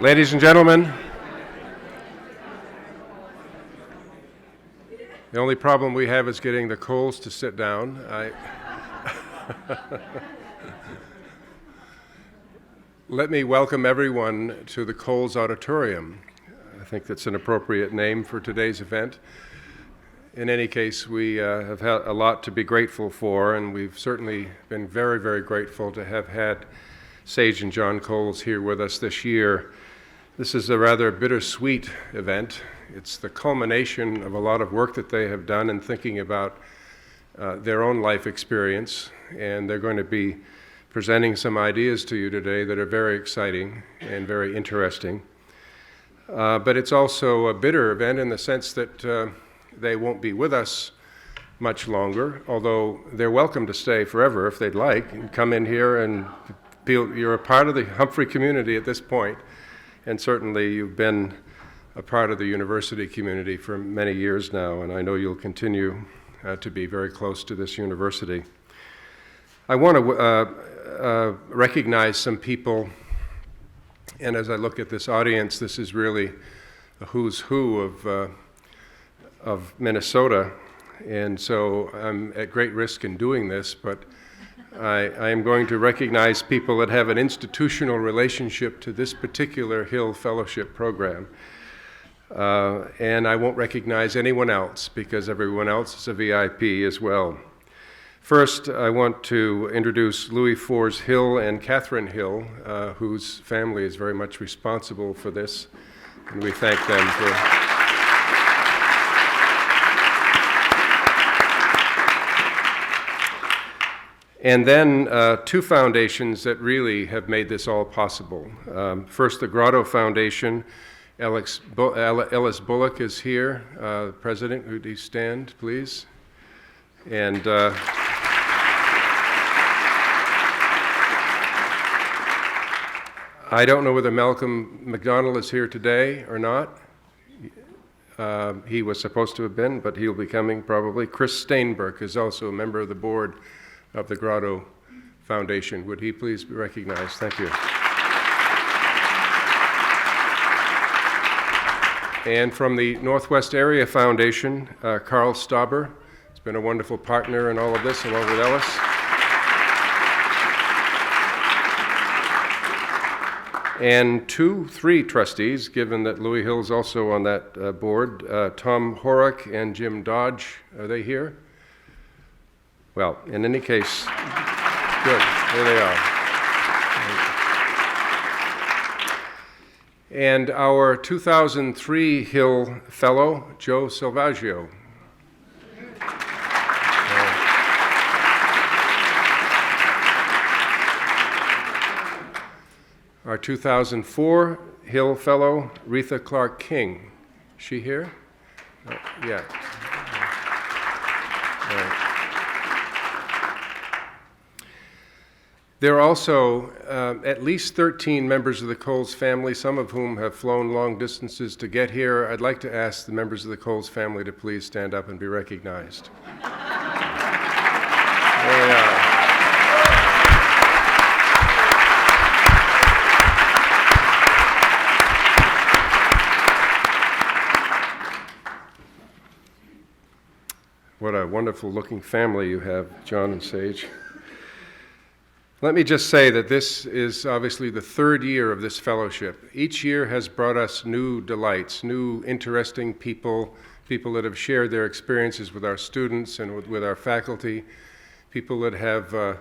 Ladies and gentlemen, the only problem we have is getting the Coles to sit down. Let me welcome everyone to the Coles Auditorium. I think that's an appropriate name for today's event. In any case, we have had a lot to be grateful for, and we've certainly been very, very grateful to have had Sage and John Coles here with us this year. This is a rather bittersweet event. It's the culmination of a lot of work that they have done in thinking about their own life experience, and they're going to be presenting some ideas to you today that are very exciting and very interesting. But it's also a bitter event in the sense that they won't be with us much longer, although they're welcome to stay forever if they'd like, and come in here and feel you're a part of the Humphrey community at this point. And certainly you've been a part of the university community for many years now, and I know you'll continue to be very close to this university. I want to recognize some people, and as I look at this audience, this is really a who's who of Minnesota, and so I'm at great risk in doing this, but I am going to recognize people that have an institutional relationship to this particular Hill Fellowship program. And I won't recognize anyone else because everyone else is a VIP as well. First, I want to introduce Louis Force Hill and Catherine Hill, whose family is very much responsible for this, and we thank them for. And then two foundations that really have made this all possible. First, the Grotto Foundation. Ellis Bullock is here, the president. Would you stand, please? And I don't know whether Malcolm McDonald is here today or not. He was supposed to have been, but he'll be coming probably. Chris Steinberg is also a member of the board of the Grotto Foundation. Would he please be recognized? Thank you. And from the Northwest Area Foundation, Carl Stauber has been a wonderful partner in all of this, along with Ellis. And three trustees, given that Louis Hill is also on that board, Tom Horrock and Jim Dodge. Are they here? Well, in any case, good, there they are. And our 2003 Hill Fellow, Joe Salvaggio. Our 2004 Hill Fellow, Retha Clark King. Is she here? Yeah. All right. There are also at least 13 members of the Coles family, some of whom have flown long distances to get here. I'd like to ask the members of the Coles family to please stand up and be recognized. There they are. What a wonderful looking family you have, John and Sage. Let me just say that this is obviously the third year of this fellowship. Each year has brought us new delights, new interesting people that have shared their experiences with our students and with our faculty, people that have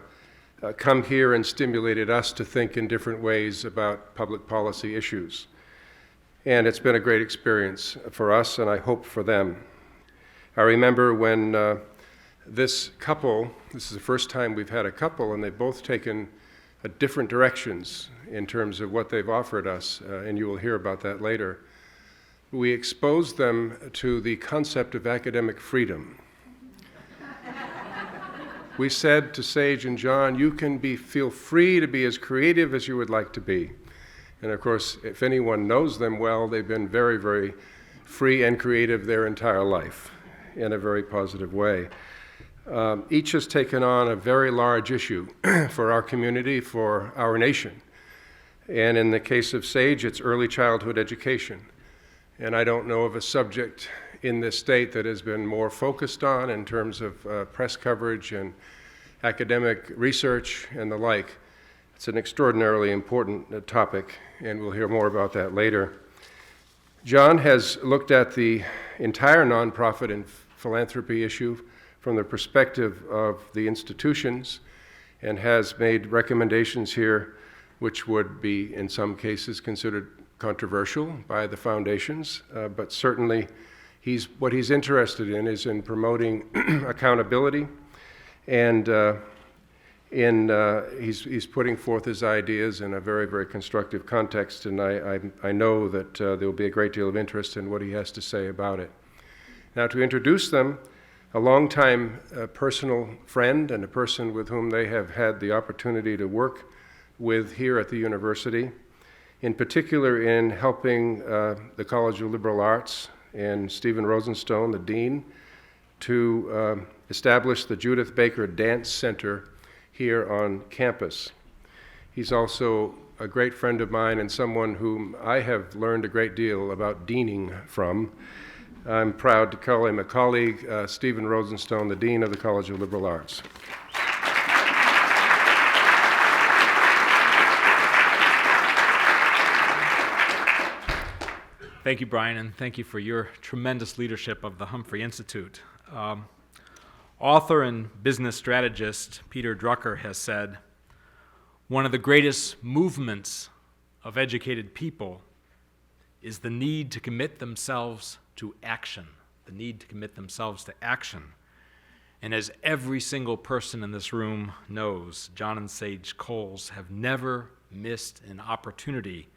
come here and stimulated us to think in different ways about public policy issues. And it's been a great experience for us, and I hope for them. I remember when this couple, this is the first time we've had a couple, and they've both taken different directions in terms of what they've offered us, and you will hear about that later. We exposed them to the concept of academic freedom. We said to Sage and John, you can feel free to be as creative as you would like to be. And of course, if anyone knows them well, they've been very, very free and creative their entire life in a very positive way. Each has taken on a very large issue for our community, for our nation. And in the case of SAGE, it's early childhood education. And I don't know of a subject in this state that has been more focused on in terms of press coverage and academic research and the like. It's an extraordinarily important topic, and we'll hear more about that later. John has looked at the entire nonprofit and philanthropy issue from the perspective of the institutions and has made recommendations here which would be, in some cases, considered controversial by the foundations, but certainly what he's interested in is in promoting accountability, and he's putting forth his ideas in a very, very constructive context, and I know that there will be a great deal of interest in what he has to say about it. Now, to introduce them, a longtime personal friend and a person with whom they have had the opportunity to work with here at the university, in particular in helping the College of Liberal Arts and Stephen Rosenstone, the dean, to establish the Judith Baker Dance Center here on campus. He's also a great friend of mine and someone whom I have learned a great deal about deaning from. I'm proud to call him a colleague, Stephen Rosenstone, the Dean of the College of Liberal Arts. Thank you, Brian, and thank you for your tremendous leadership of the Humphrey Institute. Author and business strategist Peter Drucker has said, "One of the greatest movements of educated people is the need to commit themselves to action, the need to commit themselves to action." And as every single person in this room knows, John and Sage Coles have never missed an opportunity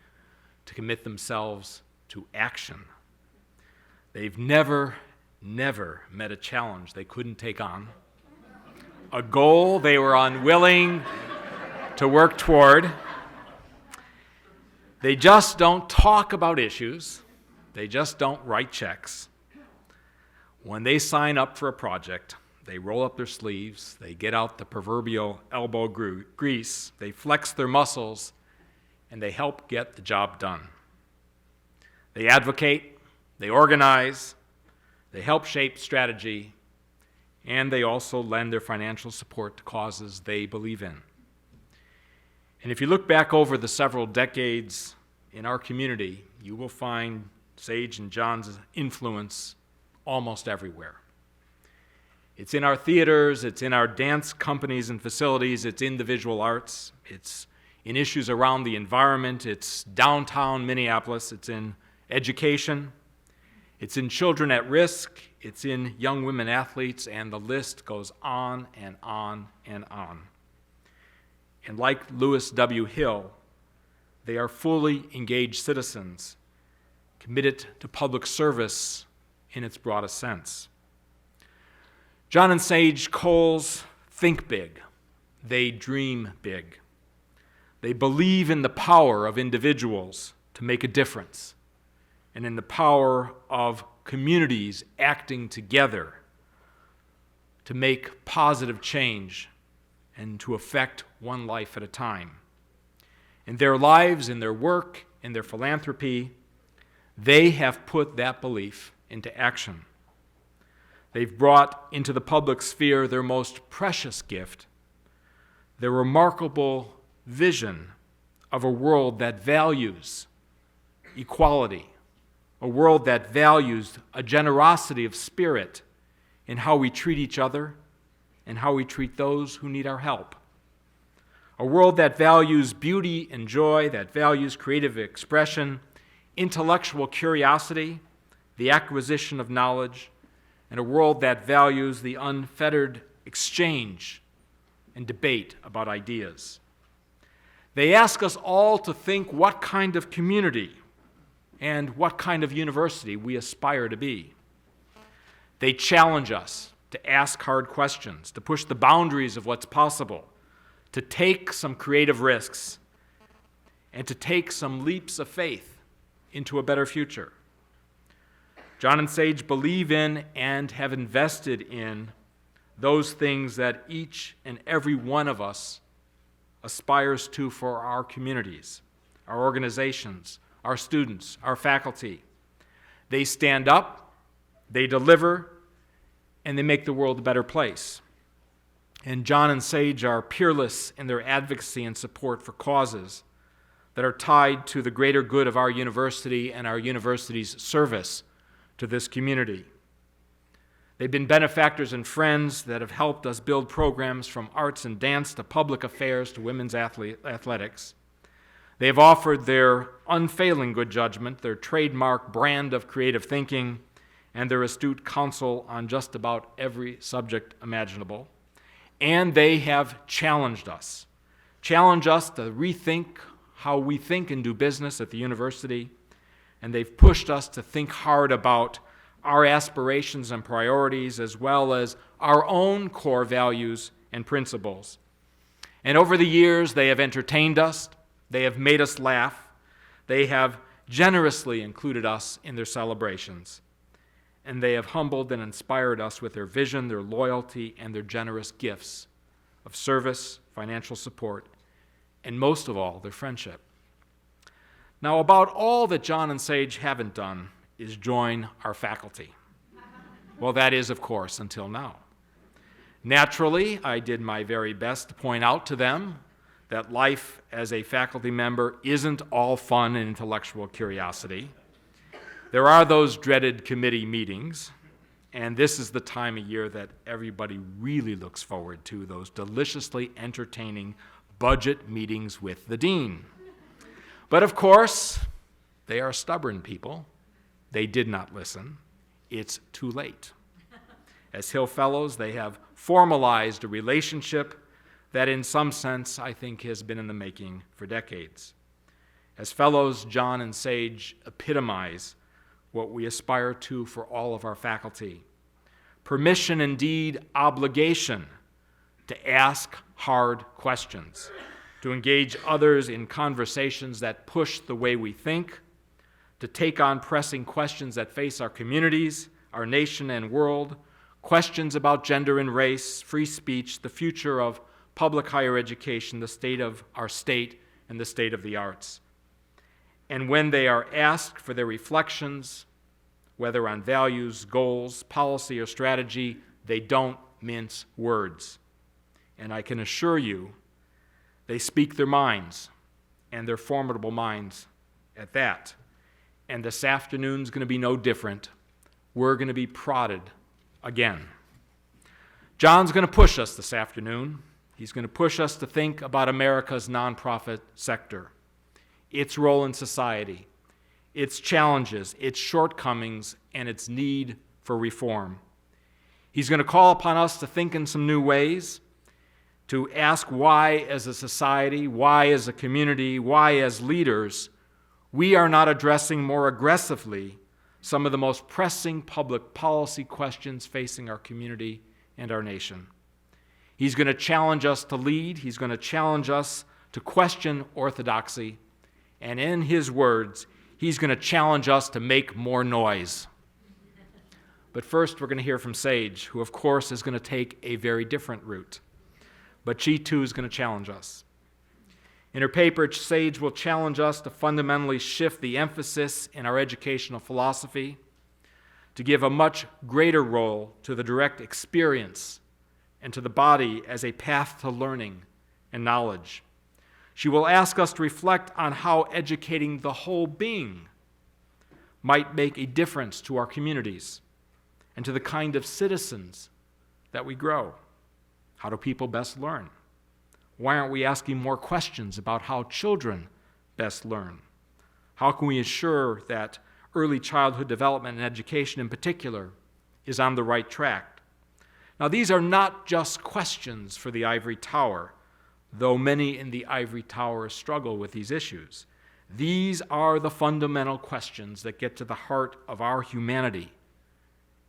to commit themselves to action. They've never met a challenge they couldn't take on, a goal they were unwilling to work toward. They just don't talk about issues. They just don't write checks. When they sign up for a project, they roll up their sleeves, they get out the proverbial elbow grease, they flex their muscles, and they help get the job done. They advocate, they organize, they help shape strategy, and they also lend their financial support to causes they believe in. And if you look back over the several decades in our community, you will find Sage and John's influence almost everywhere. It's in our theaters, it's in our dance companies and facilities, it's in the visual arts, it's in issues around the environment, it's downtown Minneapolis, it's in education, it's in children at risk, it's in young women athletes, and the list goes on and on and on. And like Lewis W. Hill, they are fully engaged citizens, committed to public service in its broadest sense. John and Sage Coles think big. They dream big. They believe in the power of individuals to make a difference and in the power of communities acting together to make positive change and to affect one life at a time. In their lives, in their work, in their philanthropy, they have put that belief into action. They've brought into the public sphere their most precious gift, their remarkable vision of a world that values equality, a world that values a generosity of spirit in how we treat each other and how we treat those who need our help. A world that values beauty and joy, that values creative expression, intellectual curiosity, the acquisition of knowledge, and a world that values the unfettered exchange and debate about ideas. They ask us all to think what kind of community and what kind of university we aspire to be. They challenge us to ask hard questions, to push the boundaries of what's possible, to take some creative risks, and to take some leaps of faith into a better future. John and Sage believe in and have invested in those things that each and every one of us aspires to for our communities. our organizations, our students, our faculty. They stand up, they deliver, and they make the world a better place. And John and Sage are peerless in their advocacy and support for causes that are tied to the greater good of our university and our university's service to this community. They've been benefactors and friends that have helped us build programs from arts and dance to public affairs to women's athletics. They have offered their unfailing good judgment, their trademark brand of creative thinking, and their astute counsel on just about every subject imaginable. And they have challenged us to rethink how we think and do business at the university, and they've pushed us to think hard about our aspirations and priorities, as well as our own core values and principles. And over the years, they have entertained us, they have made us laugh, they have generously included us in their celebrations, and they have humbled and inspired us with their vision, their loyalty, and their generous gifts of service, financial support, and most of all, their friendship. Now, about all that John and Sage haven't done is join our faculty. Well, that is, of course, until now. Naturally, I did my very best to point out to them that life as a faculty member isn't all fun and intellectual curiosity. There are those dreaded committee meetings, and this is the time of year that everybody really looks forward to, those deliciously entertaining budget meetings with the dean. But of course, they are stubborn people. They did not listen. It's too late. As Hill Fellows, they have formalized a relationship that in some sense I think has been in the making for decades. As Fellows, John and Sage epitomize what we aspire to for all of our faculty. Permission, indeed obligation, to ask hard questions, to engage others in conversations that push the way we think, to take on pressing questions that face our communities, our nation and world, questions about gender and race, free speech, the future of public higher education, the state of our state, and the state of the arts. And when they are asked for their reflections, whether on values, goals, policy, or strategy, they don't mince words. And I can assure you, they speak their minds, and their formidable minds at that. And this afternoon's going to be no different. We're going to be prodded again. John's going to push us this afternoon. He's going to push us to think about America's nonprofit sector, its role in society, its challenges, its shortcomings, and its need for reform. He's going to call upon us to think in some new ways, to ask why as a society, why as a community, why as leaders, we are not addressing more aggressively some of the most pressing public policy questions facing our community and our nation. He's going to challenge us to lead. He's going to challenge us to question orthodoxy. And in his words, he's going to challenge us to make more noise. But first, we're going to hear from Sage, who, of course, is going to take a very different route. But she, too, is going to challenge us. In her paper, Sage will challenge us to fundamentally shift the emphasis in our educational philosophy, to give a much greater role to the direct experience and to the body as a path to learning and knowledge. She will ask us to reflect on how educating the whole being might make a difference to our communities and to the kind of citizens that we grow. How do people best learn? Why aren't we asking more questions about how children best learn? How can we ensure that early childhood development and education in particular is on the right track? Now, these are not just questions for the ivory tower, though many in the ivory tower struggle with these issues. These are the fundamental questions that get to the heart of our humanity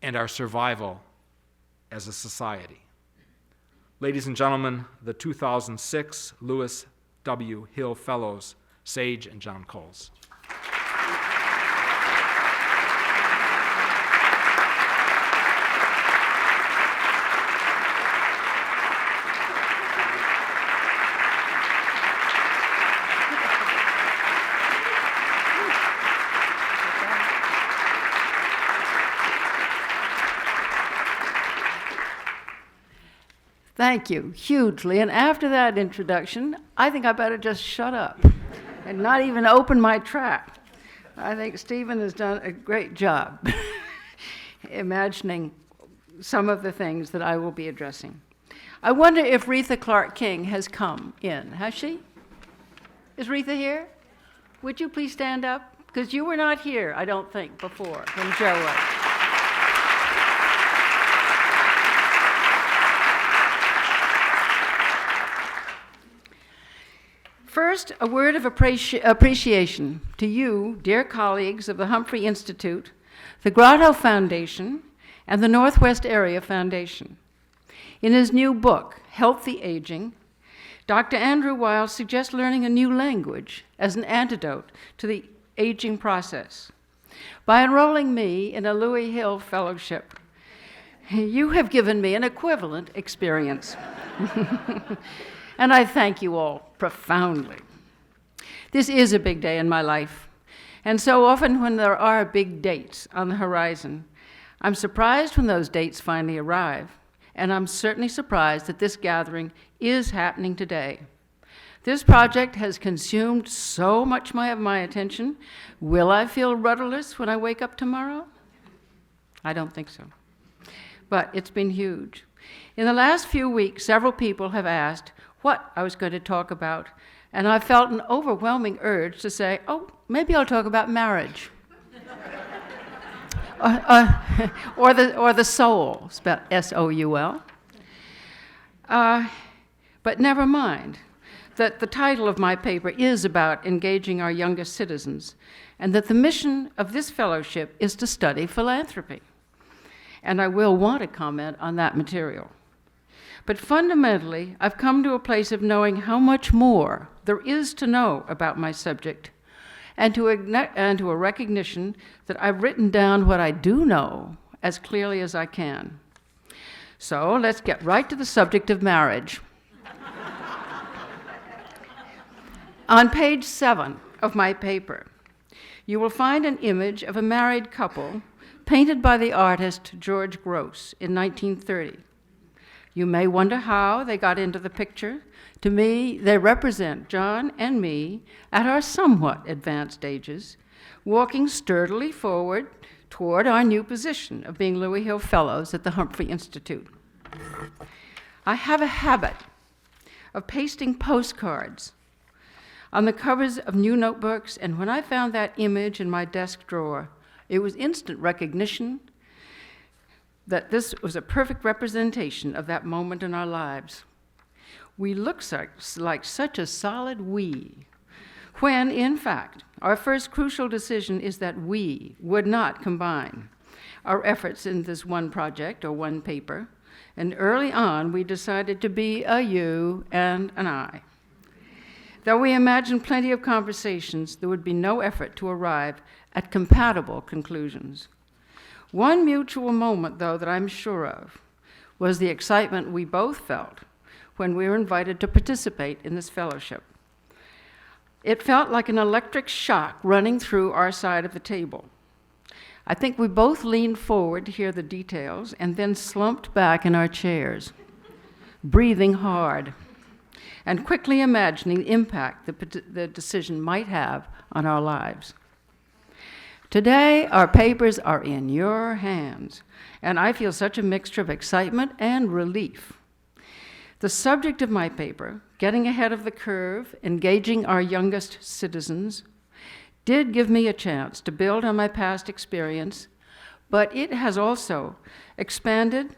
and our survival as a society. Ladies and gentlemen, the 2006 Lewis W. Hill Fellows, Sage and John Coles. Thank you, hugely. And after that introduction, I think I better just shut up and not even open my trap. I think Stephen has done a great job imagining some of the things that I will be addressing. I wonder if Retha Clark King has come in. Has she? Is Retha here? Would you please stand up? Because you were not here, I don't think, before when Joe was. First, a word of appreciation to you, dear colleagues of the Humphrey Institute, the Grotto Foundation, and the Northwest Area Foundation. In his new book, Healthy Aging, Dr. Andrew Weil suggests learning a new language as an antidote to the aging process. By enrolling me in a Louis Hill Fellowship, you have given me an equivalent experience. And I thank you all profoundly. This is a big day in my life, and so often when there are big dates on the horizon, I'm surprised when those dates finally arrive, and I'm certainly surprised that this gathering is happening today. This project has consumed so much of my attention. Will I feel rudderless when I wake up tomorrow? I don't think so. But it's been huge. In the last few weeks, several people have asked what I was going to talk about, and I felt an overwhelming urge to say, oh, maybe I'll talk about marriage. or the soul, spelled S-O-U-L. But never mind, that the title of my paper is about engaging our youngest citizens, and that the mission of this fellowship is to study philanthropy. And I will want to comment on that material. But fundamentally, I've come to a place of knowing how much more there is to know about my subject, and to a recognition that I've written down what I do know as clearly as I can. So let's get right to the subject of marriage. On page 7 of my paper, you will find an image of a married couple painted by the artist George Gross in 1930. You may wonder how they got into the picture. To me, they represent John and me at our somewhat advanced ages, walking sturdily forward toward our new position of being Louis Hill Fellows at the Humphrey Institute. I have a habit of pasting postcards on the covers of new notebooks, and when I found that image in my desk drawer, it was instant recognition that this was a perfect representation of that moment in our lives. We look like such a solid we, when, in fact, our first crucial decision is that we would not combine our efforts in this one project or one paper, and early on we decided to be a you and an I. Though we imagined plenty of conversations, there would be no effort to arrive at compatible conclusions. One mutual moment, though, that I'm sure of was the excitement we both felt when we were invited to participate in this fellowship. It felt like an electric shock running through our side of the table. I think we both leaned forward to hear the details and then slumped back in our chairs, breathing hard and quickly imagining the impact the decision might have on our lives. Today, our papers are in your hands, and I feel such a mixture of excitement and relief. The subject of my paper, Getting Ahead of the Curve, Engaging Our Youngest Citizens, did give me a chance to build on my past experience, but it has also expanded,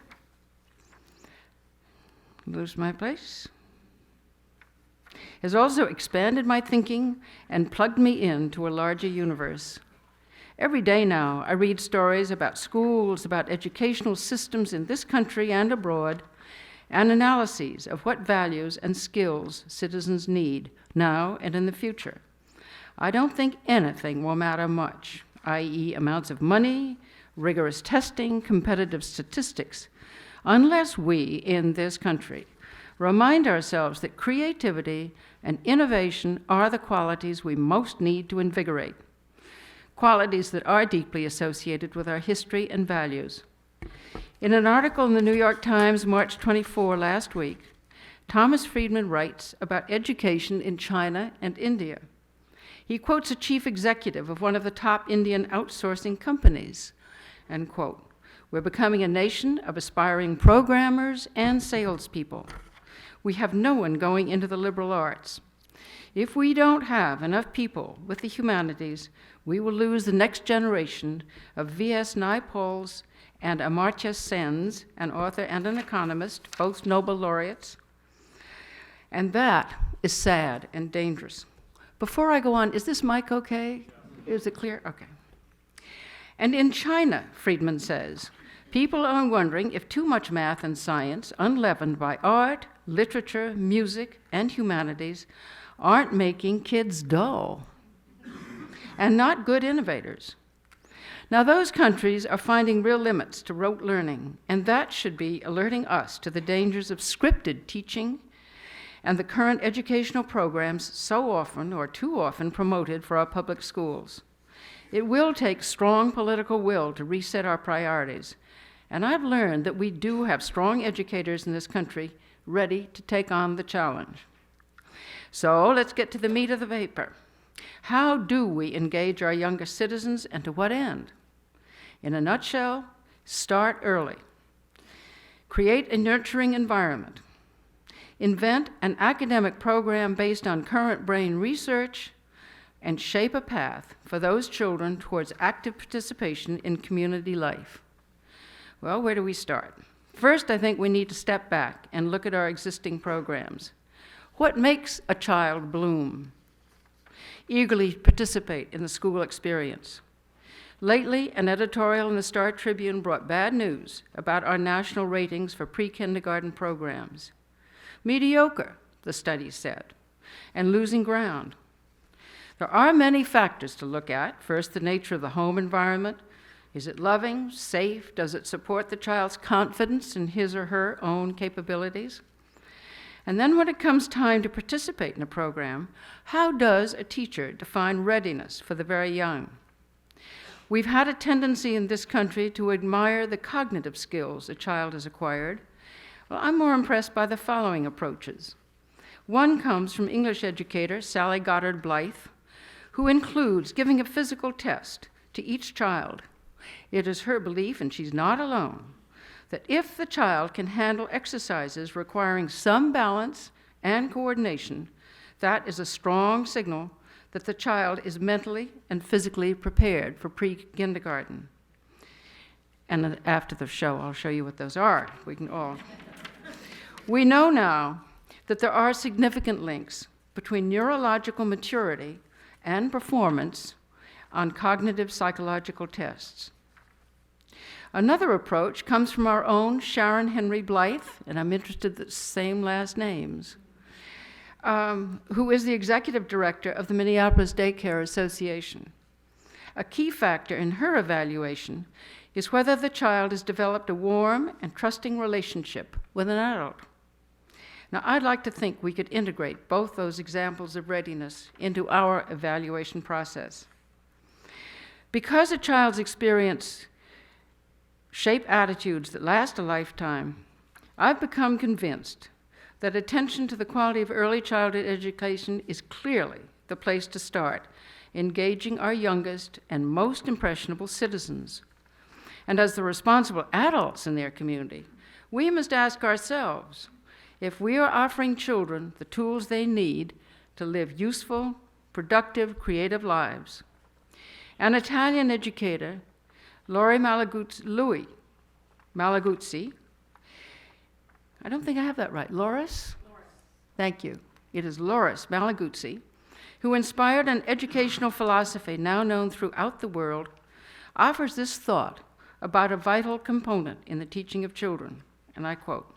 has also expanded my thinking and plugged me into a larger universe. Every day now, I read stories about schools, about educational systems in this country and abroad, and analyses of what values and skills citizens need now and in the future. I don't think anything will matter much, i.e. amounts of money, rigorous testing, competitive statistics, unless we in this country remind ourselves that creativity and innovation are the qualities we most need to invigorate, qualities that are deeply associated with our history and values. In an article in the New York Times, March 24 last week, Thomas Friedman writes about education in China and India. He quotes a chief executive of one of the top Indian outsourcing companies, and quote, "We're becoming a nation of aspiring programmers and salespeople. We have no one going into the liberal arts. If we don't have enough people with the humanities, we will lose the next generation of V.S. Naipaul's and Amartya Sen's, an author and an economist, both Nobel laureates. And that is sad and dangerous." Before I go on, is this mic okay? Is it clear? Okay. And in China, Friedman says, people are wondering if too much math and science, unleavened by art, literature, music, and humanities, aren't making kids dull and not good innovators. Now, those countries are finding real limits to rote learning, and that should be alerting us to the dangers of scripted teaching and the current educational programs so often or too often promoted for our public schools. It will take strong political will to reset our priorities, and I've learned that we do have strong educators in this country ready to take on the challenge. So let's get to the meat of the paper. How do we engage our younger citizens, and to what end? In a nutshell, start early. Create a nurturing environment. Invent an academic program based on current brain research, and shape a path for those children towards active participation in community life. Well, where do we start? First, I think we need to step back and look at our existing programs. What makes a child bloom? Eagerly participate in the school experience. Lately, an editorial in the Star Tribune brought bad news about our national ratings for pre-kindergarten programs. Mediocre, the study said, and losing ground. There are many factors to look at. First, the nature of the home environment. Is it loving, safe? Does it support the child's confidence in his or her own capabilities? And then when it comes time to participate in a program, how does a teacher define readiness for the very young? We've had a tendency in this country to admire the cognitive skills a child has acquired. Well, I'm more impressed by the following approaches. One comes from English educator Sally Goddard Blythe, who includes giving a physical test to each child. It is her belief, and she's not alone, that if the child can handle exercises requiring some balance and coordination, that is a strong signal that the child is mentally and physically prepared for pre-kindergarten. And after the show, I'll show you what those are. We know now that there are significant links between neurological maturity and performance on cognitive psychological tests. Another approach comes from our own Sharon Henry Blythe, and I'm interested in the same last names, who is the executive director of the Minneapolis Daycare Association. A key factor in her evaluation is whether the child has developed a warm and trusting relationship with an adult. Now, I'd like to think we could integrate both those examples of readiness into our evaluation process. Because a child's experience shape attitudes that last a lifetime, I've become convinced that attention to the quality of early childhood education is clearly the place to start, engaging our youngest and most impressionable citizens. And as the responsible adults in their community, we must ask ourselves if we are offering children the tools they need to live useful, productive, creative lives. An Italian educator, Louis Malaguzzi, I don't think I have that right. Loris? Thank you. It is Loris Malaguzzi, who inspired an educational philosophy now known throughout the world, offers this thought about a vital component in the teaching of children, and I quote,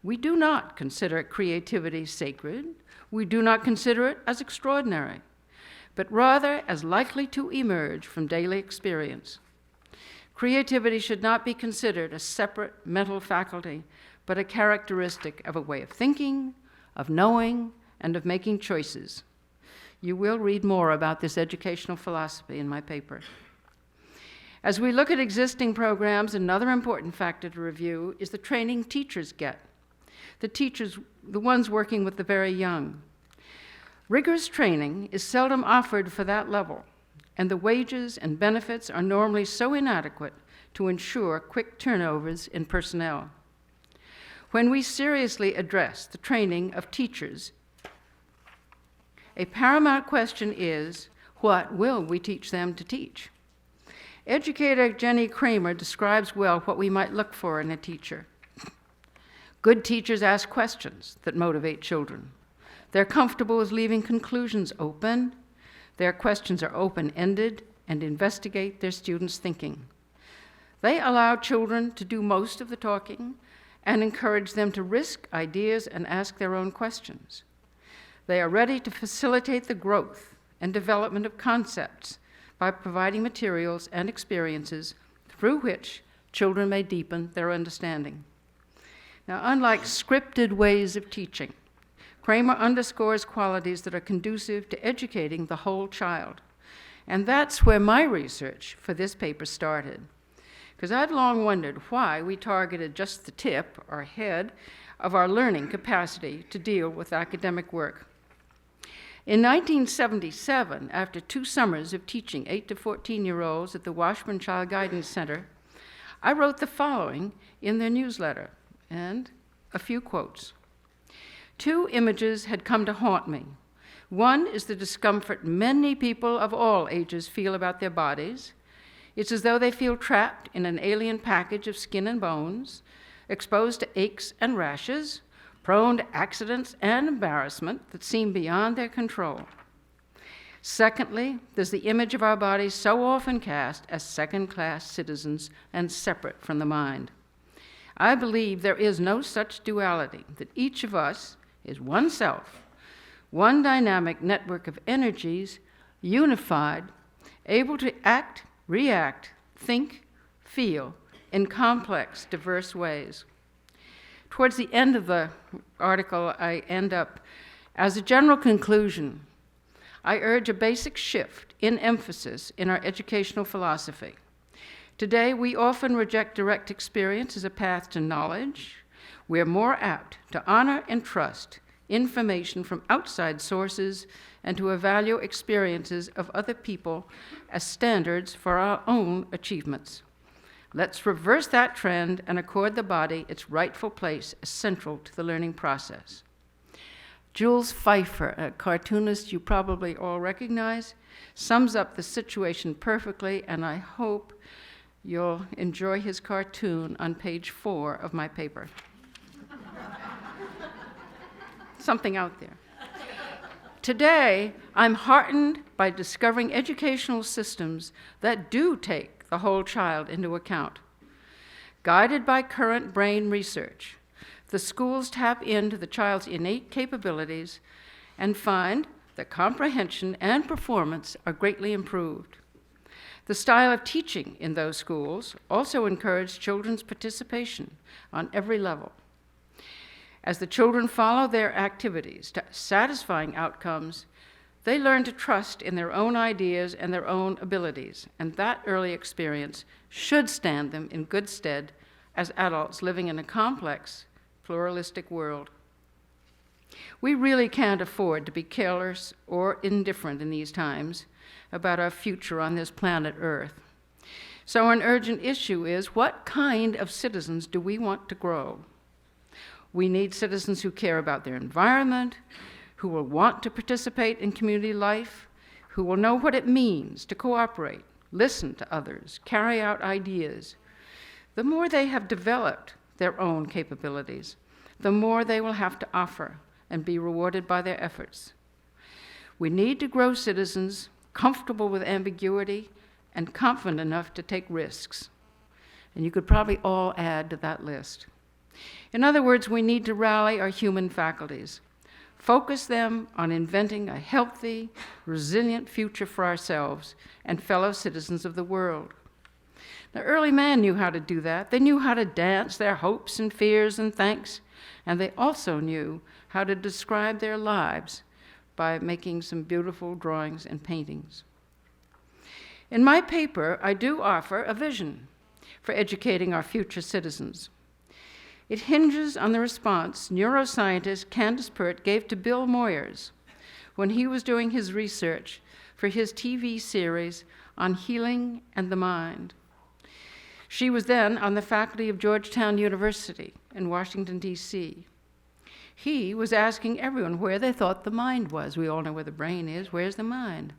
"We do not consider creativity sacred. We do not consider it as extraordinary, but rather as likely to emerge from daily experience. Creativity should not be considered a separate mental faculty, but a characteristic of a way of thinking, of knowing, and of making choices." You will read more about this educational philosophy in my paper. As we look at existing programs, another important factor to review is the training teachers get. The teachers, the ones working with the very young. Rigorous training is seldom offered for that level, and the wages and benefits are normally so inadequate to ensure quick turnovers in personnel. When we seriously address the training of teachers, a paramount question is, what will we teach them to teach? Educator Jenny Kramer describes well what we might look for in a teacher. Good teachers ask questions that motivate children. They're comfortable with leaving conclusions open. Their questions are open-ended and investigate their students' thinking. They allow children to do most of the talking and encourage them to risk ideas and ask their own questions. They are ready to facilitate the growth and development of concepts by providing materials and experiences through which children may deepen their understanding. Now, unlike scripted ways of teaching, Kramer underscores qualities that are conducive to educating the whole child. And that's where my research for this paper started, because I'd long wondered why we targeted just the tip, or head, of our learning capacity to deal with academic work. In 1977, after 2 summers of teaching 8 to 14-year-olds at the Washburn Child Guidance Center, I wrote the following in their newsletter, and a few quotes. 2 images had come to haunt me. One is the discomfort many people of all ages feel about their bodies. It's as though they feel trapped in an alien package of skin and bones, exposed to aches and rashes, prone to accidents and embarrassment that seem beyond their control. Secondly, there's the image of our bodies so often cast as second-class citizens and separate from the mind. I believe there is no such duality, that each of us is one self, one dynamic network of energies, unified, able to act, react, think, feel in complex, diverse ways. Towards the end of the article, I end up, as a general conclusion, I urge a basic shift in emphasis in our educational philosophy. Today, we often reject direct experience as a path to knowledge. We're more apt to honor and trust information from outside sources and to evaluate experiences of other people as standards for our own achievements. Let's reverse that trend and accord the body its rightful place as central to the learning process. Jules Feiffer, a cartoonist you probably all recognize, sums up the situation perfectly, and I hope you'll enjoy his cartoon on page 4 of my paper. Something out there. Today, I'm heartened by discovering educational systems that do take the whole child into account. Guided by current brain research, the schools tap into the child's innate capabilities and find that comprehension and performance are greatly improved. The style of teaching in those schools also encouraged children's participation on every level. As the children follow their activities to satisfying outcomes, they learn to trust in their own ideas and their own abilities, and that early experience should stand them in good stead as adults living in a complex, pluralistic world. We really can't afford to be careless or indifferent in these times about our future on this planet Earth. So an urgent issue is, what kind of citizens do we want to grow? We need citizens who care about their environment, who will want to participate in community life, who will know what it means to cooperate, listen to others, carry out ideas. The more they have developed their own capabilities, the more they will have to offer and be rewarded by their efforts. We need to grow citizens comfortable with ambiguity and confident enough to take risks. And you could probably all add to that list. In other words, we need to rally our human faculties, focus them on inventing a healthy, resilient future for ourselves and fellow citizens of the world. The early man knew how to do that. They knew how to dance their hopes and fears and thanks, and they also knew how to describe their lives by making some beautiful drawings and paintings. In my paper, I do offer a vision for educating our future citizens. It hinges on the response neuroscientist Candace Pert gave to Bill Moyers when he was doing his research for his TV series on healing and the mind. She was then on the faculty of Georgetown University in Washington, D.C. He was asking everyone where they thought the mind was. We all know where the brain is. Where's the mind?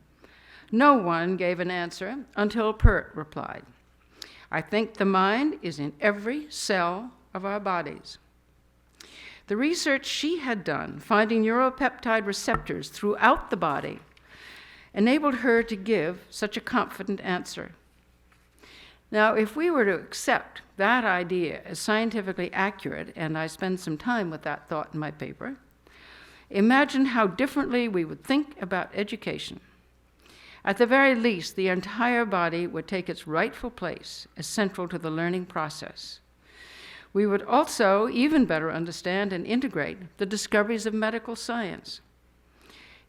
No one gave an answer until Pert replied, "I think the mind is in every cell of our bodies." The research she had done, finding neuropeptide receptors throughout the body, enabled her to give such a confident answer. Now, if we were to accept that idea as scientifically accurate, and I spend some time with that thought in my paper, imagine how differently we would think about education. At the very least, the entire body would take its rightful place as central to the learning process. We would also even better understand and integrate the discoveries of medical science.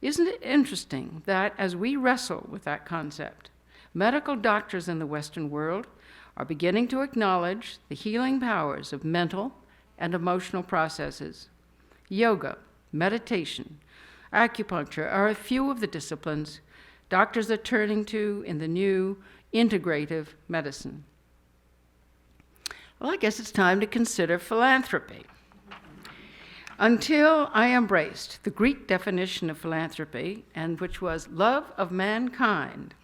Isn't it interesting that as we wrestle with that concept, medical doctors in the Western world are beginning to acknowledge the healing powers of mental and emotional processes? Yoga, meditation, acupuncture are a few of the disciplines doctors are turning to in the new integrative medicine. Well, I guess it's time to consider philanthropy. Until I embraced the Greek definition of philanthropy, and which was love of mankind,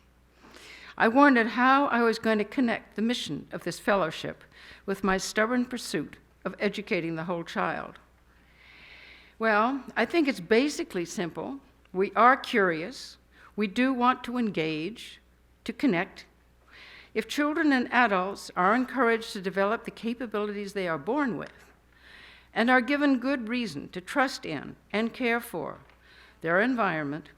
I wondered how I was going to connect the mission of this fellowship with my stubborn pursuit of educating the whole child. Well, I think it's basically simple. We are curious. We do want to engage, to connect. If children and adults are encouraged to develop the capabilities they are born with and are given good reason to trust in and care for their environment,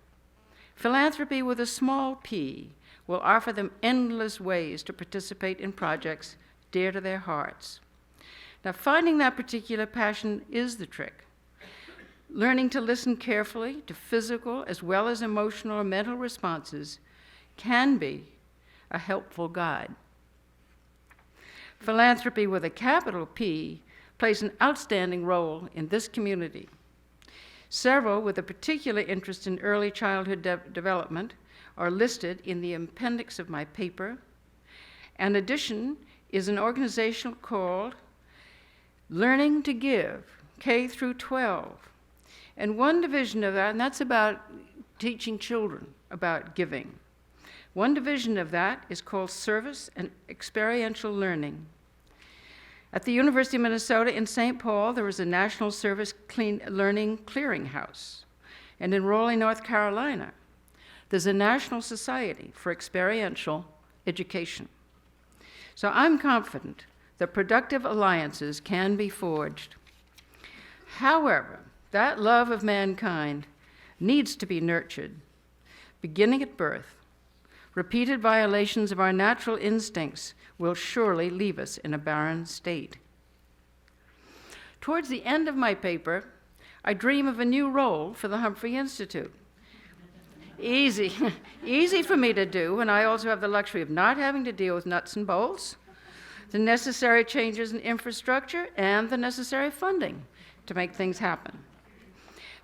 philanthropy with a small p will offer them endless ways to participate in projects dear to their hearts. Now, finding that particular passion is the trick. Learning to listen carefully to physical as well as emotional or mental responses can be a helpful guide. Philanthropy with a capital P plays an outstanding role in this community. Several with a particular interest in early childhood development are listed in the appendix of my paper. An addition is an organization called Learning to Give, K through 12. And one division of that, and that's about teaching children about giving. One division of that is called Service and Experiential Learning. At the University of Minnesota in St. Paul, there is a National Service Learning Clearinghouse. And in Raleigh, North Carolina, there's a National Society for Experiential Education. So I'm confident that productive alliances can be forged. However, that love of mankind needs to be nurtured, beginning at birth. Repeated violations of our natural instincts will surely leave us in a barren state. Towards the end of my paper, I dream of a new role for the Humphrey Institute. Easy for me to do, and I also have the luxury of not having to deal with nuts and bolts, the necessary changes in infrastructure, and the necessary funding to make things happen.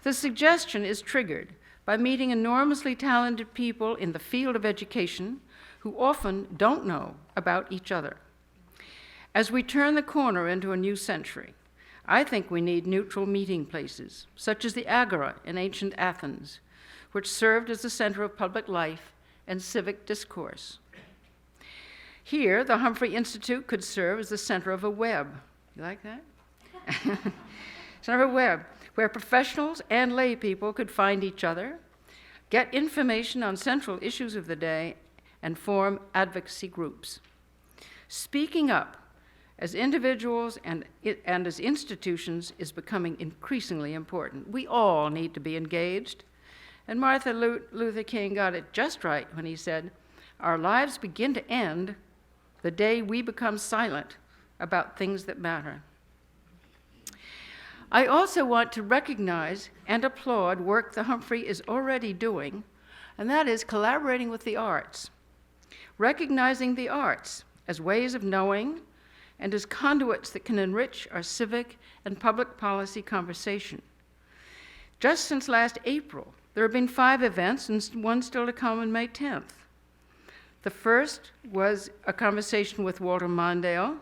The suggestion is triggered by meeting enormously talented people in the field of education who often don't know about each other. As we turn the corner into a new century, I think we need neutral meeting places, such as the Agora in ancient Athens, which served as the center of public life and civic discourse. Here, the Humphrey Institute could serve as the center of a web. You like that? Center of a web, where professionals and lay people could find each other, get information on central issues of the day, and form advocacy groups. Speaking up as individuals and as institutions is becoming increasingly important. We all need to be engaged. And Martin Luther King got it just right when he said, "Our lives begin to end the day we become silent about things that matter." I also want to recognize and applaud work the Humphrey is already doing, and that is collaborating with the arts. recognizing the arts as ways of knowing and as conduits that can enrich our civic and public policy conversation. Just since last April, there have been 5 events and one still to come on May 10th. The first was a conversation with Walter Mondale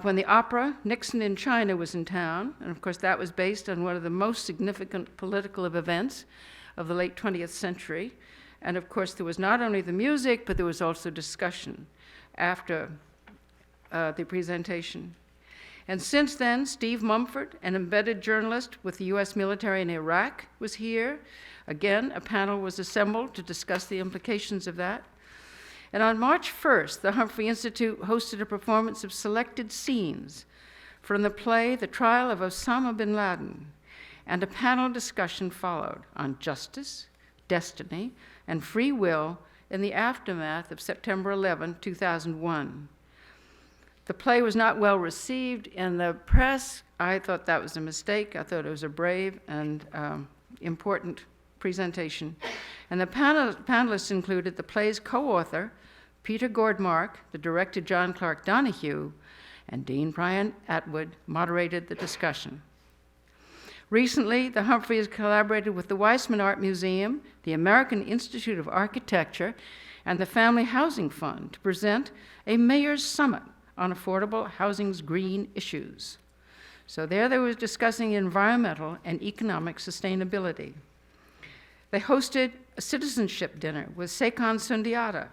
when the opera Nixon in China was in town, and of course that was based on one of the most significant political events of the late 20th century. And of course there was not only the music, but there was also discussion after the presentation. And since then, Steve Mumford, an embedded journalist with the US military in Iraq, was here. Again, a panel was assembled to discuss the implications of that. And on March 1st, the Humphrey Institute hosted a performance of selected scenes from the play The Trial of Osama bin Laden, and a panel discussion followed on justice, destiny, and free will in the aftermath of September 11, 2001. The play was not well received in the press. I thought that was a mistake. I thought it was a brave and important presentation. And the panelists included the play's co-author, Peter Gordmark, the director John Clark Donahue, and Dean Brian Atwood moderated the discussion. Recently, the Humphrey has collaborated with the Weissman Art Museum, the American Institute of Architecture, and the Family Housing Fund to present a mayor's summit on affordable housing's green issues. So there they were discussing environmental and economic sustainability. They hosted a citizenship dinner with Sekon Sundiata,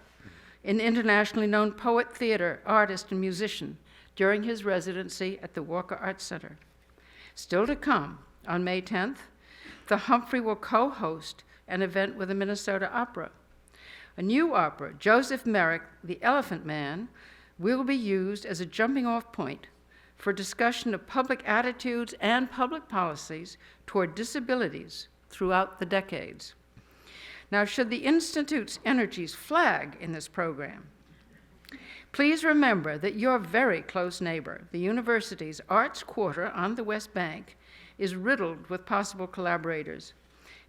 an internationally known poet, theater, artist, and musician, during his residency at the Walker Arts Center. Still to come, on May 10th, the Humphrey will co-host an event with the Minnesota Opera. A new opera, Joseph Merrick, The Elephant Man, will be used as a jumping-off point for discussion of public attitudes and public policies toward disabilities throughout the decades. Now, should the Institute's energies flag in this program, please remember that your very close neighbor, the university's Arts Quarter on the West Bank, is riddled with possible collaborators.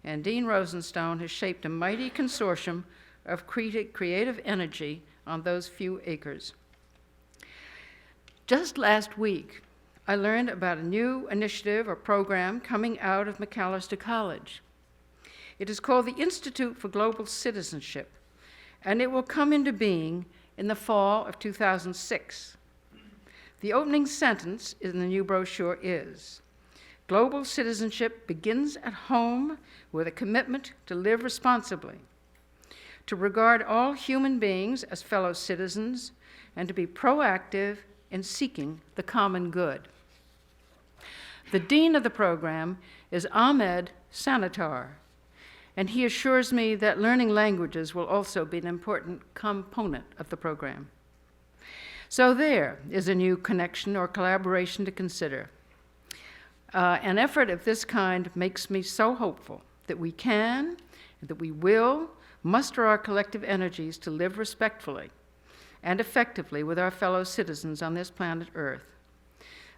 And Dean Rosenstone has shaped a mighty consortium of creative energy on those few acres. Just last week, I learned about a new initiative or program coming out of Macalester College. It is called the Institute for Global Citizenship, and it will come into being in the fall of 2006. The opening sentence in the new brochure is, "Global citizenship begins at home with a commitment to live responsibly, to regard all human beings as fellow citizens, and to be proactive in seeking the common good." The dean of the program is Ahmed Sanatar, and he assures me that learning languages will also be an important component of the program. So there is a new connection or collaboration to consider. An effort of this kind makes me so hopeful that we can, and that we will, muster our collective energies to live respectfully and effectively with our fellow citizens on this planet Earth.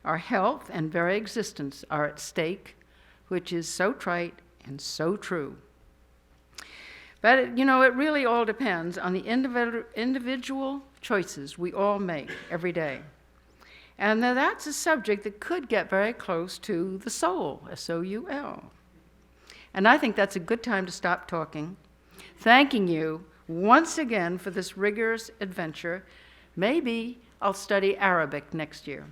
Our health and very existence are at stake, which is so trite and so true. But it really all depends on the individual choices we all make every day. And that's a subject that could get very close to the soul, S-O-U-L. And I think that's a good time to stop talking, thanking you once again for this rigorous adventure. Maybe I'll study Arabic next year.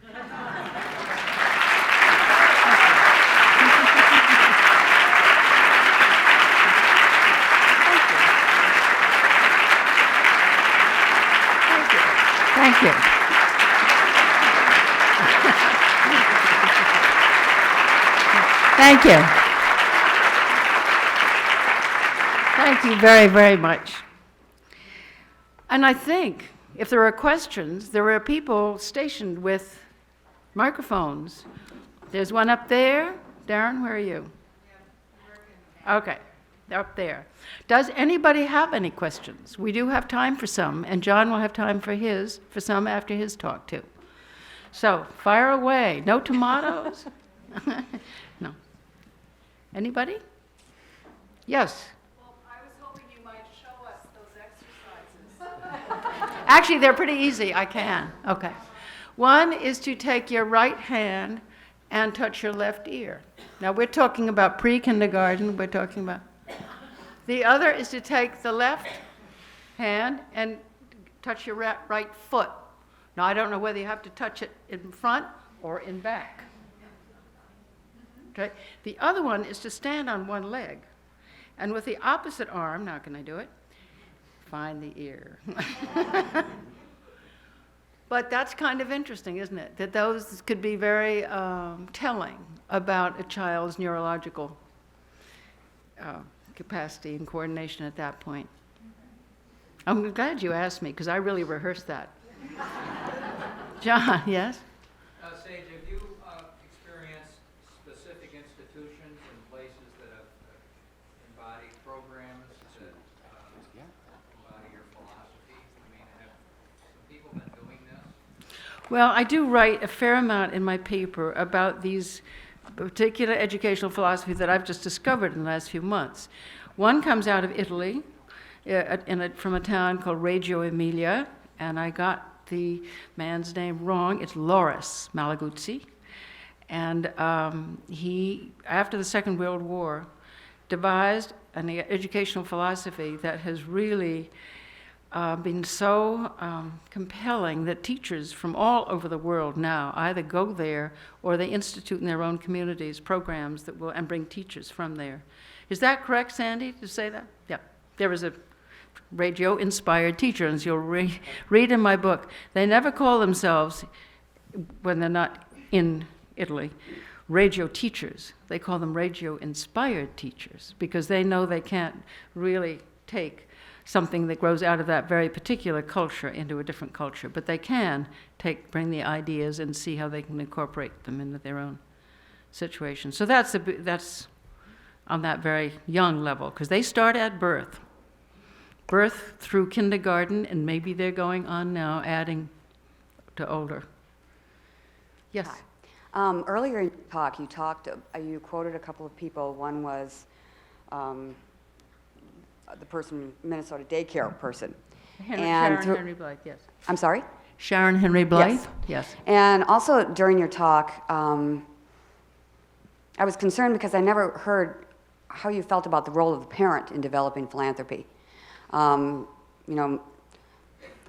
Thank you. Thank you. Thank you very, very much. And I think if there are questions, there are people stationed with microphones. There's one up there. Darren, where are you? Okay, up there. Does anybody have any questions? We do have time for some, and John will have time for some after his talk too. So fire away. No tomatoes? No. Anybody? Yes. Well, I was hoping you might show us those exercises. Actually, they're pretty easy. I can. Okay. One is to take your right hand and touch your left ear. Now, we're talking about pre-kindergarten. We're talking about. The other is to take the left hand and touch your right foot. Now, I don't know whether you have to touch it in front or in back. Okay. The other one is to stand on one leg. And with the opposite arm, now can I do it? Find the ear. But that's kind of interesting, isn't it? That those could be very telling about a child's neurological capacity and coordination at that point. I'm glad you asked me, because I really rehearsed that. John, yes? Sage, have you experienced specific institutions and places that have embodied programs that embody your philosophy? I mean, have some people been doing this? Well, I do write a fair amount in my paper about these particular educational philosophies that I've just discovered in the last few months. One comes out of Italy, from a town called Reggio Emilia, and I got the man's name wrong. It's Loris Malaguzzi. And he, after the Second World War, devised an educational philosophy that has really been so compelling that teachers from all over the world now either go there or they institute in their own communities programs that will, and bring teachers from there. Is that correct, Sandy, to say that? Yeah. There is a Reggio-inspired teacher, and as you'll read in my book, they never call themselves, when they're not in Italy, Reggio teachers. They call them Reggio-inspired teachers, because they know they can't really take something that grows out of that very particular culture into a different culture, but they can bring the ideas and see how they can incorporate them into their own situation. So that's on that very young level, because they start at birth through kindergarten, and maybe they're going on now, adding to older. Yes? Hi. Earlier in your talk, you quoted a couple of people. One was the person, Minnesota daycare person. Sharon Henry Blythe, yes. I'm sorry? Sharon Henry Blythe? Yes. Yes. And also during your talk, I was concerned because I never heard how you felt about the role of the parent in developing philanthropy. You know,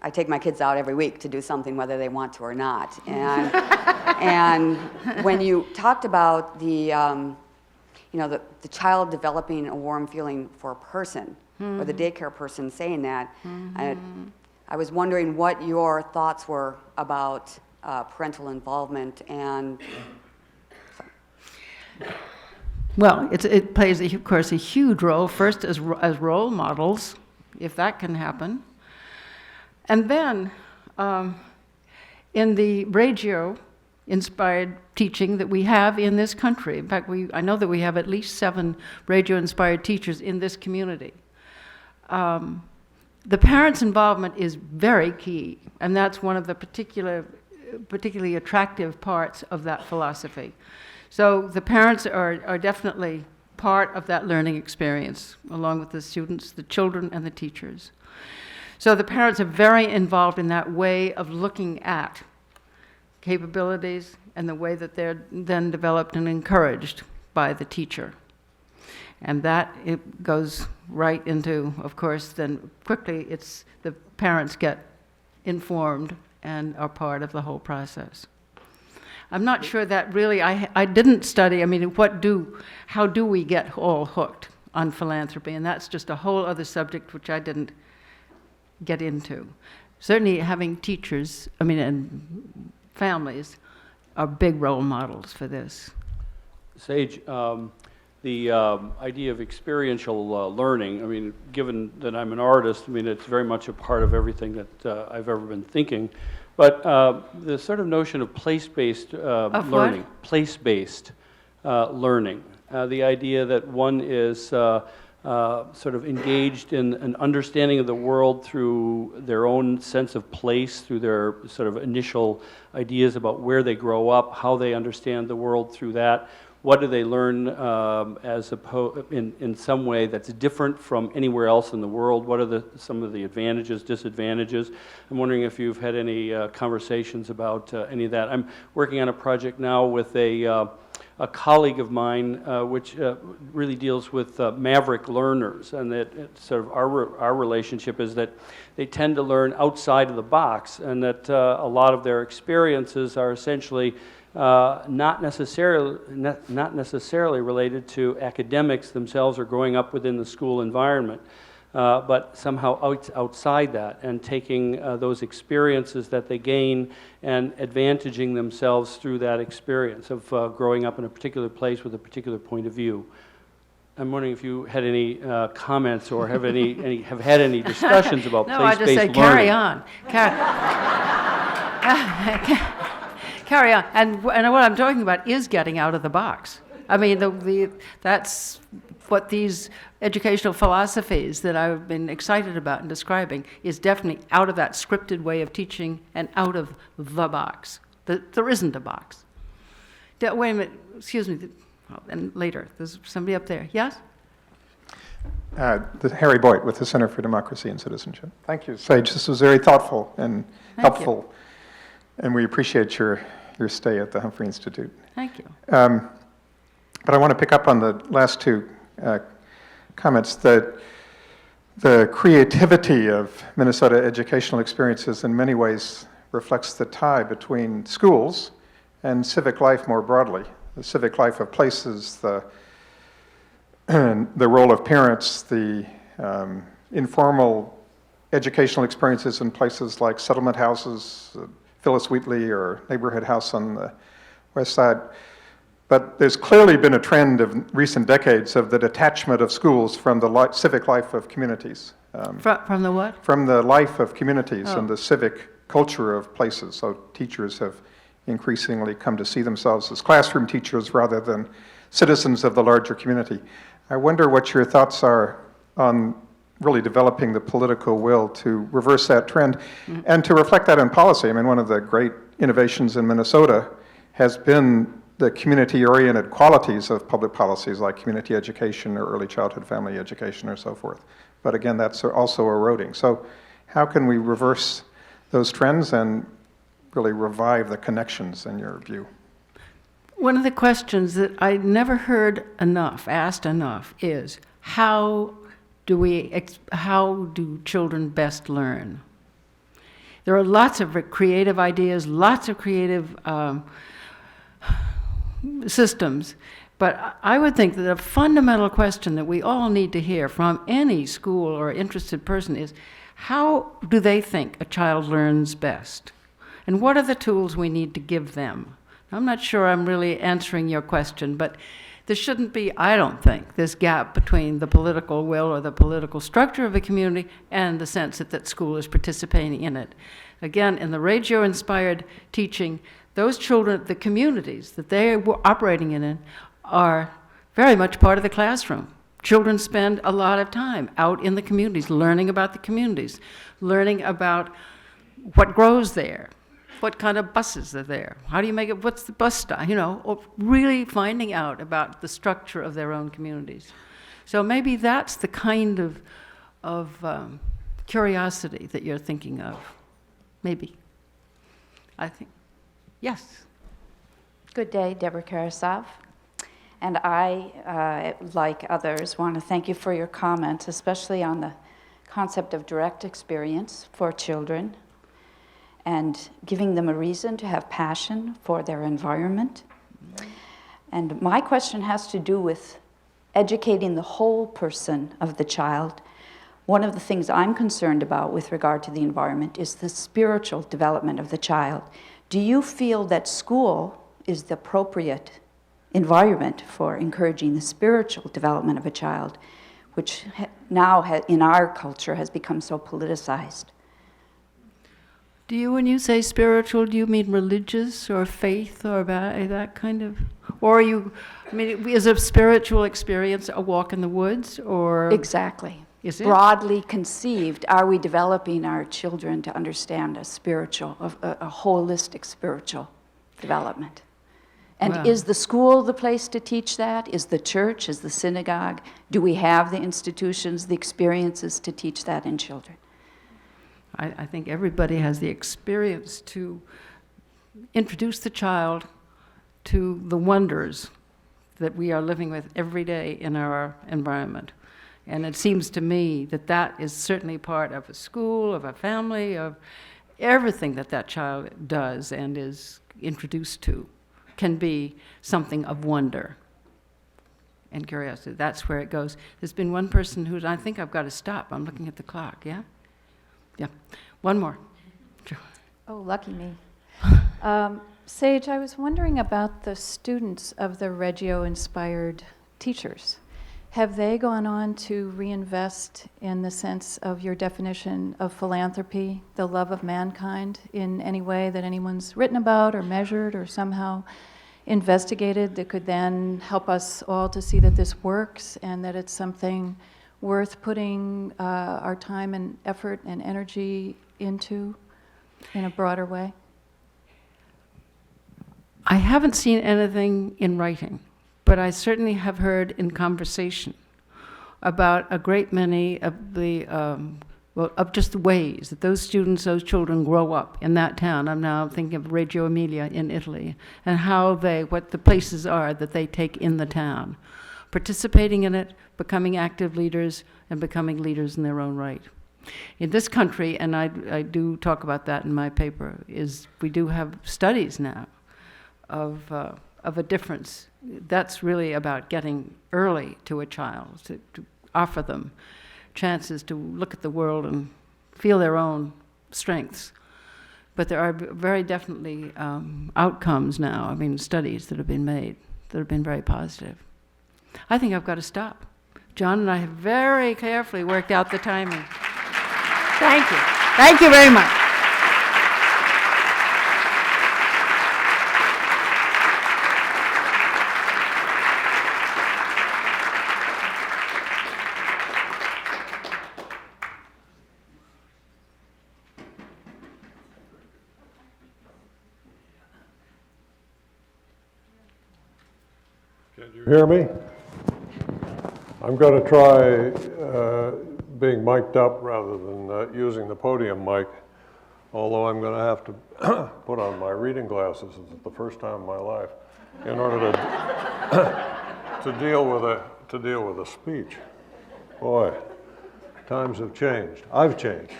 I take my kids out every week to do something whether they want to or not. And, and when you talked about the child developing a warm feeling for a person, or the daycare person saying that, I was wondering what your thoughts were about parental involvement and... Well, it plays, of course, a huge role, first as role models, if that can happen. And then in the Reggio-inspired teaching that we have in this country, in fact, I know that we have at least 7 Reggio-inspired teachers in this community. The parents' involvement is very key, and that's one of the particularly attractive parts of that philosophy. So the parents are definitely part of that learning experience, along with the students, the children, and the teachers. So the parents are very involved in that way of looking at capabilities and the way that they're then developed and encouraged by the teacher. And that it goes right into, of course, then quickly it's the parents get informed and are part of the whole process. I'm not sure that really, I didn't study, I mean, how do we get all hooked on philanthropy? And that's just a whole other subject which I didn't get into. Certainly having teachers, and families are big role models for this. Sage, the idea of experiential learning, given that I'm an artist, it's very much a part of everything that I've ever been thinking. But the sort of notion of place-based learning, place-based learning, the idea that one is sort of engaged in an understanding of the world through their own sense of place, through their sort of initial ideas about where they grow up, how they understand the world through that, what do they learn in some way that's different from anywhere else in the world? What are some of the advantages, disadvantages? I'm wondering if you've had any conversations about any of that. I'm working on a project now with a colleague of mine, which really deals with maverick learners, and that sort of our relationship is that they tend to learn outside of the box, and that a lot of their experiences are essentially not necessarily related to academics themselves or growing up within the school environment, but somehow outside that, and taking those experiences that they gain and advantaging themselves through that experience of growing up in a particular place with a particular point of view. I'm wondering if you had any comments or have have had any discussions about No, I place-based just say learning. carry on. Carry on. And what I'm talking about is getting out of the box. I mean, that's what these educational philosophies that I've been excited about and describing is definitely out of that scripted way of teaching and out of the box. There isn't a box. Wait a minute, excuse me, and later, there's somebody up there. Yes? Harry Boyd with the Center for Democracy and Citizenship. Thank you, Sage. This was very thoughtful and helpful, and we appreciate your stay at the Humphrey Institute. Thank you. But I want to pick up on the last two comments. That the creativity of Minnesota educational experiences in many ways reflects the tie between schools and civic life more broadly. The civic life of places, the role of parents, the informal educational experiences in places like settlement houses, Phyllis Wheatley or Neighborhood House on the west side. But there's clearly been a trend of recent decades of the detachment of schools from the civic life of communities. From the what? From the life of communities Oh. and the civic culture of places. So teachers have increasingly come to see themselves as classroom teachers rather than citizens of the larger community. I wonder what your thoughts are on really developing the political will to reverse that trend and to reflect that in policy. I mean, one of the great innovations in Minnesota has been the community-oriented qualities of public policies like community education or early childhood family education or so forth. But again, that's also eroding. So how can we reverse those trends and really revive the connections in your view? One of the questions that I never heard asked enough, is how do children best learn? There are lots of creative ideas, lots of creative systems, but I would think that a fundamental question that we all need to hear from any school or interested person is, how do they think a child learns best? And what are the tools we need to give them? I'm not sure I'm really answering your question, but there shouldn't be, I don't think, this gap between the political will or the political structure of a community and the sense that school is participating in it. Again, in the Reggio-inspired teaching, those children, the communities that they were operating in are very much part of the classroom. Children spend a lot of time out in the communities, learning about the communities, learning about what grows there, what kind of buses are there, how do you make it, what's the bus stop, or really finding out about the structure of their own communities. So maybe that's the kind of curiosity that you're thinking of. Maybe. I think. Yes. Good day, Deborah Karasov. And I, like others, want to thank you for your comments, especially on the concept of direct experience for children and giving them a reason to have passion for their environment. And my question has to do with educating the whole person of the child. One of the things I'm concerned about with regard to the environment is the spiritual development of the child. Do you feel that school is the appropriate environment for encouraging the spiritual development of a child, which now in our culture has become so politicized? Do you, when you say spiritual, do you mean religious or faith or that kind of? Or are you, is a spiritual experience a walk in the woods or? Exactly. Is it? Broadly conceived, are we developing our children to understand a holistic spiritual development? And Wow. is the school the place to teach that? Is the church, is the synagogue? Do we have the institutions, the experiences to teach that in children? I think everybody has the experience to introduce the child to the wonders that we are living with every day in our environment. And it seems to me that that is certainly part of a school, of a family, of everything that that child does and is introduced to can be something of wonder and curiosity. That's where it goes. There's been one person who's, I think I've got to stop. I'm looking at the clock, yeah? Yeah. One more. Oh, lucky me. Sage, I was wondering about the students of the Reggio-inspired teachers. Have they gone on to reinvest in the sense of your definition of philanthropy, the love of mankind, in any way that anyone's written about or measured or somehow investigated that could then help us all to see that this works and that it's something worth putting our time and effort and energy into in a broader way? I haven't seen anything in writing, but I certainly have heard in conversation about a great many of the, of just the ways that those students, those children grow up in that town. I'm now thinking of Reggio Emilia in Italy, and how what the places are that they take in the town, participating in it, becoming active leaders, and becoming leaders in their own right. In this country, and I do talk about that in my paper, is we do have studies now of a difference. That's really about getting early to a child, to offer them chances to look at the world and feel their own strengths. But there are very definitely outcomes now, studies that have been made that have been very positive. I think I've got to stop. John and I have very carefully worked out the timing. Thank you. Thank you very much. Can you hear me? I'm going to try being mic'd up rather than using the podium mic, although I'm going to have to put on my reading glasses. It's the first time in my life in order to deal with a speech. Boy, times have changed. I've changed.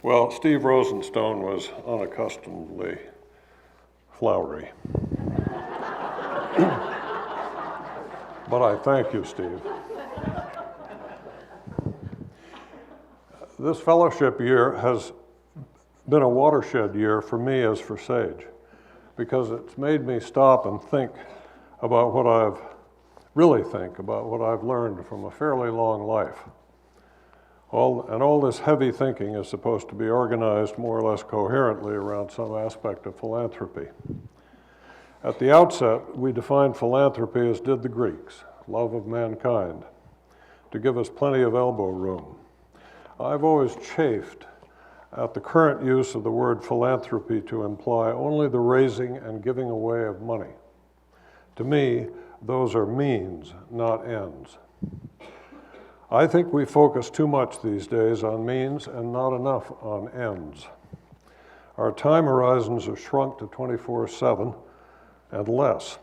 Well, Steve Rosenstone was unaccustomedly flowery. But I thank you, Steve. This fellowship year has been a watershed year for me as for Sage, because it's made me stop and think about what I've learned from a fairly long life. All this heavy thinking is supposed to be organized more or less coherently around some aspect of philanthropy. At the outset, we defined philanthropy as did the Greeks, love of mankind, to give us plenty of elbow room. I've always chafed at the current use of the word philanthropy to imply only the raising and giving away of money. To me, those are means, not ends. I think we focus too much these days on means and not enough on ends. Our time horizons have shrunk to 24/7 and less,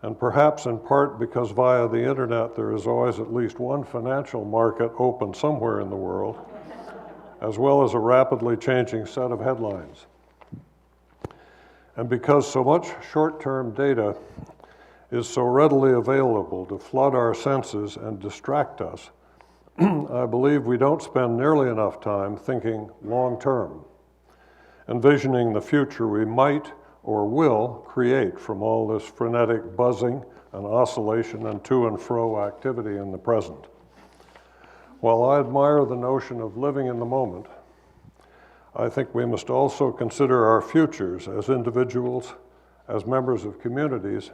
and perhaps in part because via the internet there is always at least one financial market open somewhere in the world, as well as a rapidly changing set of headlines. And because so much short-term data is so readily available to flood our senses and distract us, I believe we don't spend nearly enough time thinking long-term, envisioning the future we might or will create from all this frenetic buzzing and oscillation and to and fro activity in the present. While I admire the notion of living in the moment, I think we must also consider our futures as individuals, as members of communities,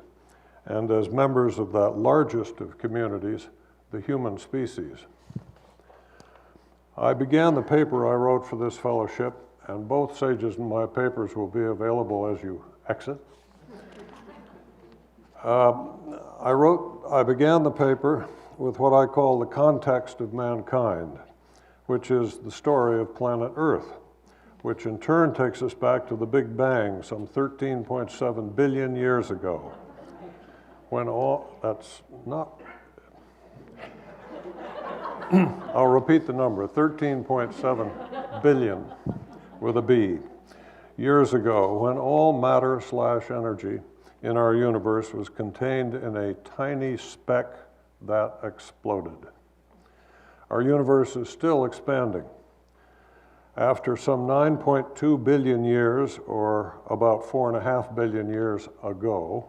and as members of that largest of communities, the human species. I began the paper I wrote for this fellowship and both Sage's and my papers will be available as you exit. I began the paper with what I call the context of mankind, which is the story of planet Earth, which in turn takes us back to the Big Bang some 13.7 billion years ago, when that's not, I'll repeat the number, 13.7 billion with a B, years ago, when all matter/energy in our universe was contained in a tiny speck that exploded. Our universe is still expanding. After some 9.2 billion years, or about 4.5 billion years ago,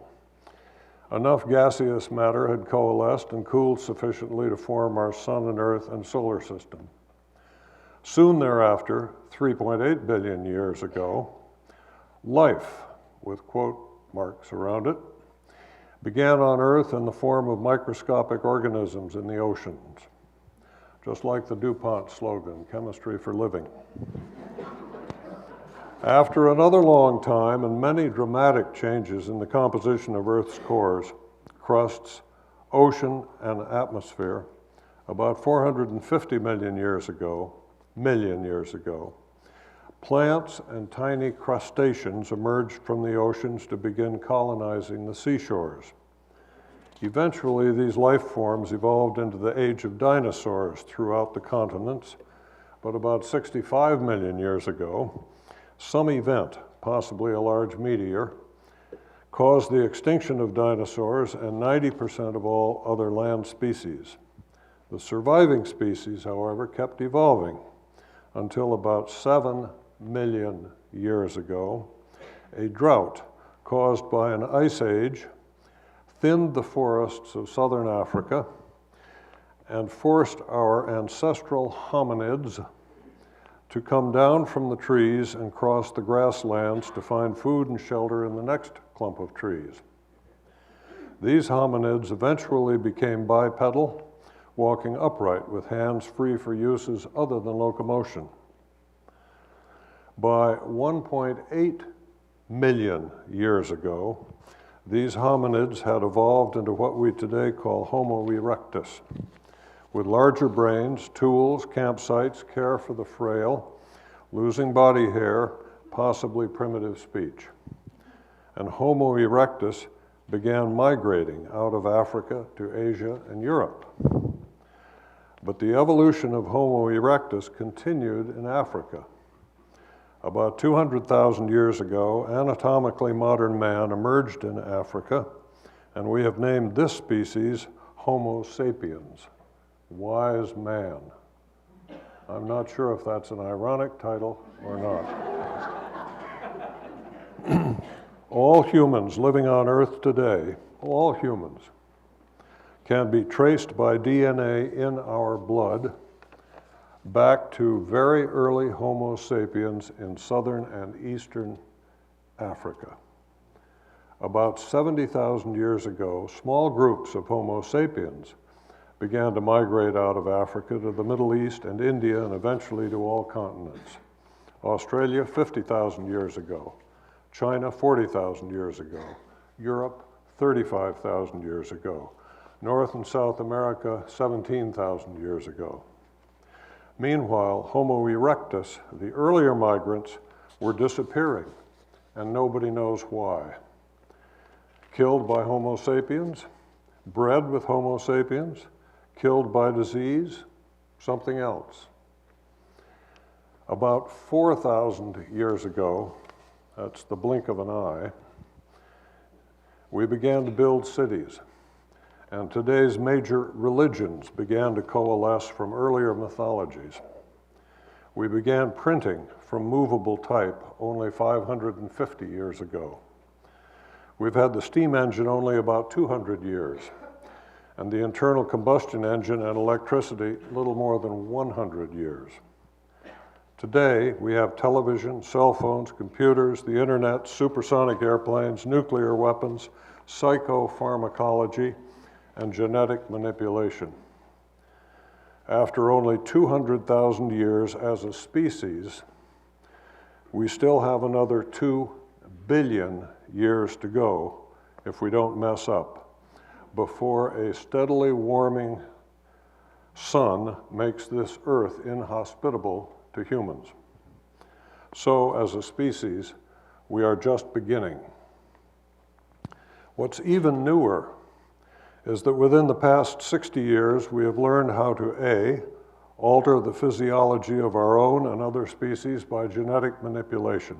enough gaseous matter had coalesced and cooled sufficiently to form our sun and earth and solar system. Soon thereafter, 3.8 billion years ago, life, with quote marks around it, began on Earth in the form of microscopic organisms in the oceans, just like the DuPont slogan, chemistry for living. After another long time and many dramatic changes in the composition of Earth's cores, crusts, ocean, and atmosphere, about 450 million years ago, plants and tiny crustaceans emerged from the oceans to begin colonizing the seashores. Eventually, these life forms evolved into the age of dinosaurs throughout the continents, but about 65 million years ago, some event, possibly a large meteor, caused the extinction of dinosaurs and 90% of all other land species. The surviving species, however, kept evolving until about 7 million years ago, a drought caused by an ice age thinned the forests of southern Africa and forced our ancestral hominids to come down from the trees and cross the grasslands to find food and shelter in the next clump of trees. These hominids eventually became bipedal, walking upright with hands free for uses other than locomotion. By 1.8 million years ago, these hominids had evolved into what we today call Homo erectus, with larger brains, tools, campsites, care for the frail, losing body hair, possibly primitive speech. And Homo erectus began migrating out of Africa to Asia and Europe. But the evolution of Homo erectus continued in Africa. About 200,000 years ago, anatomically modern man emerged in Africa, and we have named this species Homo sapiens, wise man. I'm not sure if that's an ironic title or not. All humans living on Earth today, all humans, can be traced by DNA in our blood back to very early Homo sapiens in southern and eastern Africa. About 70,000 years ago, small groups of Homo sapiens began to migrate out of Africa to the Middle East and India and eventually to all continents. Australia, 50,000 years ago. China, 40,000 years ago. Europe, 35,000 years ago. North and South America, 17,000 years ago. Meanwhile, Homo erectus, the earlier migrants, were disappearing, and nobody knows why. Killed by Homo sapiens, bred with Homo sapiens, killed by disease, something else. About 4,000 years ago, that's the blink of an eye, we began to build cities. And today's major religions began to coalesce from earlier mythologies. We began printing from movable type only 550 years ago. We've had the steam engine only about 200 years, and the internal combustion engine and electricity little more than 100 years. Today, we have television, cell phones, computers, the internet, supersonic airplanes, nuclear weapons, psychopharmacology, and genetic manipulation. After only 200,000 years as a species, we still have another 2 billion years to go if we don't mess up before a steadily warming sun makes this Earth inhospitable to humans. So, as a species, we are just beginning. What's even newer is that within the past 60 years, we have learned how to A, alter the physiology of our own and other species by genetic manipulation,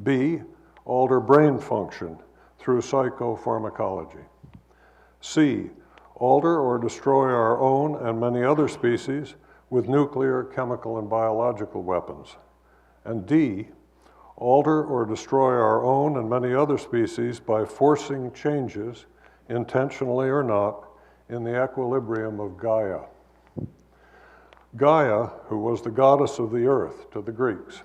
B, alter brain function through psychopharmacology, C, alter or destroy our own and many other species with nuclear, chemical, and biological weapons, and D, alter or destroy our own and many other species by forcing changes, intentionally or not, in the equilibrium of Gaia. Gaia, who was the goddess of the earth to the Greeks,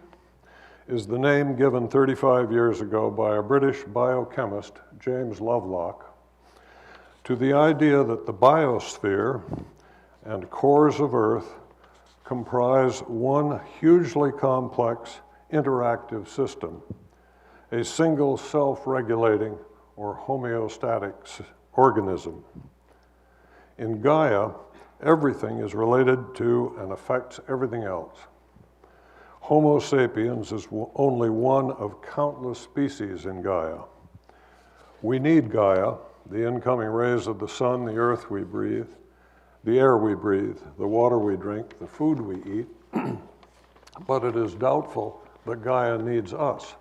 is the name given 35 years ago by a British biochemist, James Lovelock, to the idea that the biosphere and cores of Earth comprise one hugely complex interactive system, a single self-regulating or homeostatic organism. In Gaia, everything is related to and affects everything else. Homo sapiens is only one of countless species in Gaia. We need Gaia, the incoming rays of the sun, the earth we breathe, the air we breathe, the water we drink, the food we eat, but it is doubtful that Gaia needs us.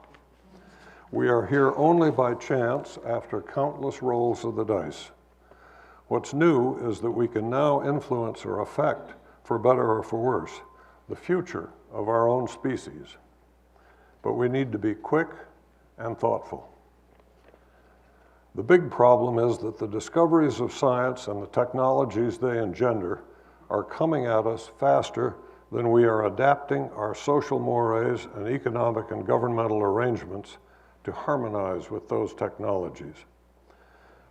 We are here only by chance after countless rolls of the dice. What's new is that we can now influence or affect, for better or for worse, the future of our own species. But we need to be quick and thoughtful. The big problem is that the discoveries of science and the technologies they engender are coming at us faster than we are adapting our social mores and economic and governmental arrangements to harmonize with those technologies.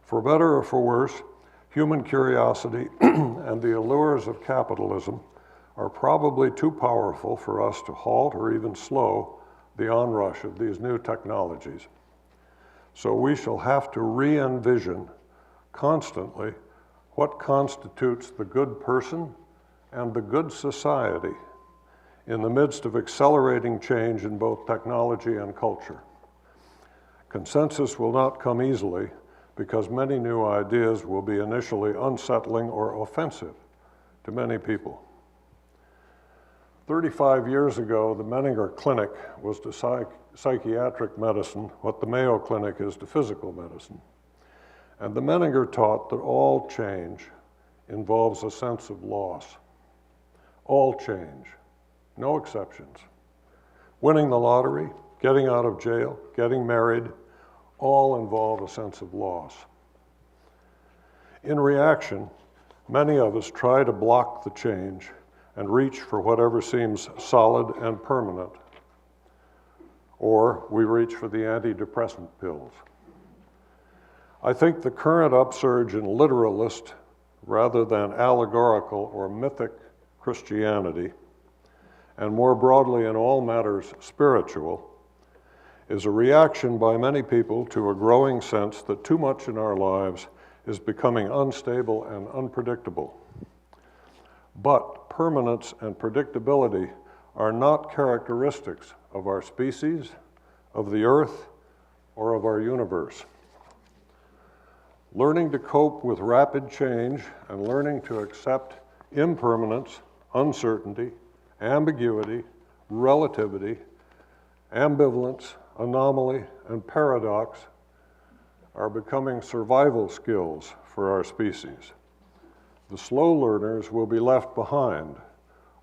For better or for worse, human curiosity and the allures of capitalism are probably too powerful for us to halt or even slow the onrush of these new technologies. So we shall have to re-envision constantly what constitutes the good person and the good society in the midst of accelerating change in both technology and culture. Consensus will not come easily because many new ideas will be initially unsettling or offensive to many people. 35 years ago, the Menninger Clinic was to psychiatric medicine what the Mayo Clinic is to physical medicine. And the Menninger taught that all change involves a sense of loss. All change, no exceptions. Winning the lottery, getting out of jail, getting married, all involve a sense of loss. In reaction, many of us try to block the change and reach for whatever seems solid and permanent, or we reach for the antidepressant pills. I think the current upsurge in literalist rather than allegorical or mythic Christianity, and more broadly in all matters spiritual, is a reaction by many people to a growing sense that too much in our lives is becoming unstable and unpredictable. But permanence and predictability are not characteristics of our species, of the earth, or of our universe. Learning to cope with rapid change and learning to accept impermanence, uncertainty, ambiguity, relativity, ambivalence, anomaly, and paradox are becoming survival skills for our species. The slow learners will be left behind,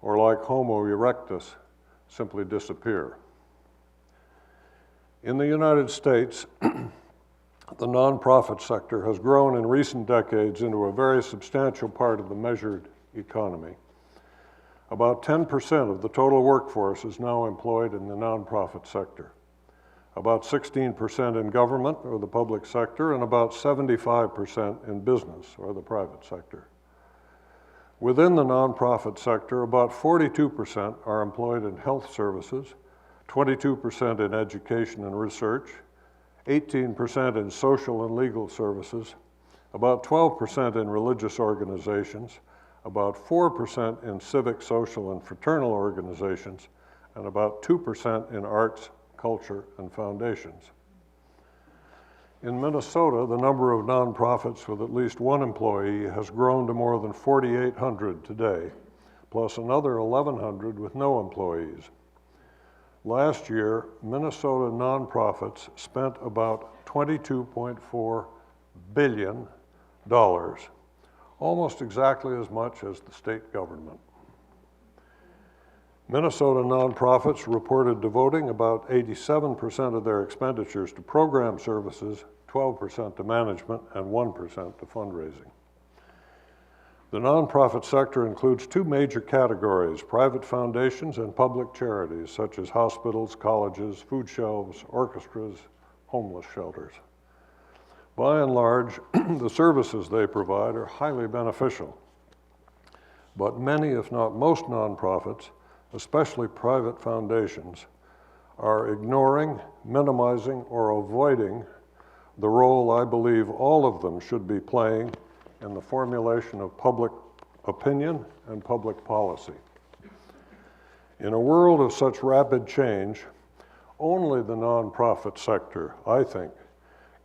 or like Homo erectus, simply disappear. In the United States, the nonprofit sector has grown in recent decades into a very substantial part of the measured economy. About 10% of the total workforce is now employed in the nonprofit sector. About 16% in government or the public sector, and about 75% in business or the private sector. Within the nonprofit sector, about 42% are employed in health services, 22% in education and research, 18% in social and legal services, about 12% in religious organizations, about 4% in civic, social, and fraternal organizations, and about 2% in arts, culture, and foundations. In Minnesota, the number of nonprofits with at least one employee has grown to more than 4,800 today, plus another 1,100 with no employees. Last year, Minnesota nonprofits spent about $22.4 billion, almost exactly as much as the state government. Minnesota nonprofits reported devoting about 87% of their expenditures to program services, 12% to management, and 1% to fundraising. The nonprofit sector includes two major categories: private foundations and public charities, such as hospitals, colleges, food shelves, orchestras, homeless shelters. By and large, the services they provide are highly beneficial. But many, if not most nonprofits, especially private foundations, are ignoring, minimizing, or avoiding the role I believe all of them should be playing in the formulation of public opinion and public policy. In a world of such rapid change, only the nonprofit sector, I think,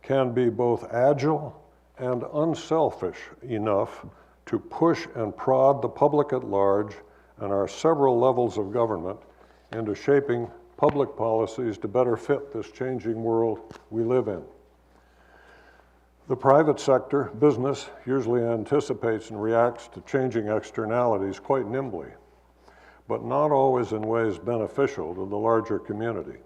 can be both agile and unselfish enough to push and prod the public at large and our several levels of government into shaping public policies to better fit this changing world we live in. The private sector, business, usually anticipates and reacts to changing externalities quite nimbly, but not always in ways beneficial to the larger community.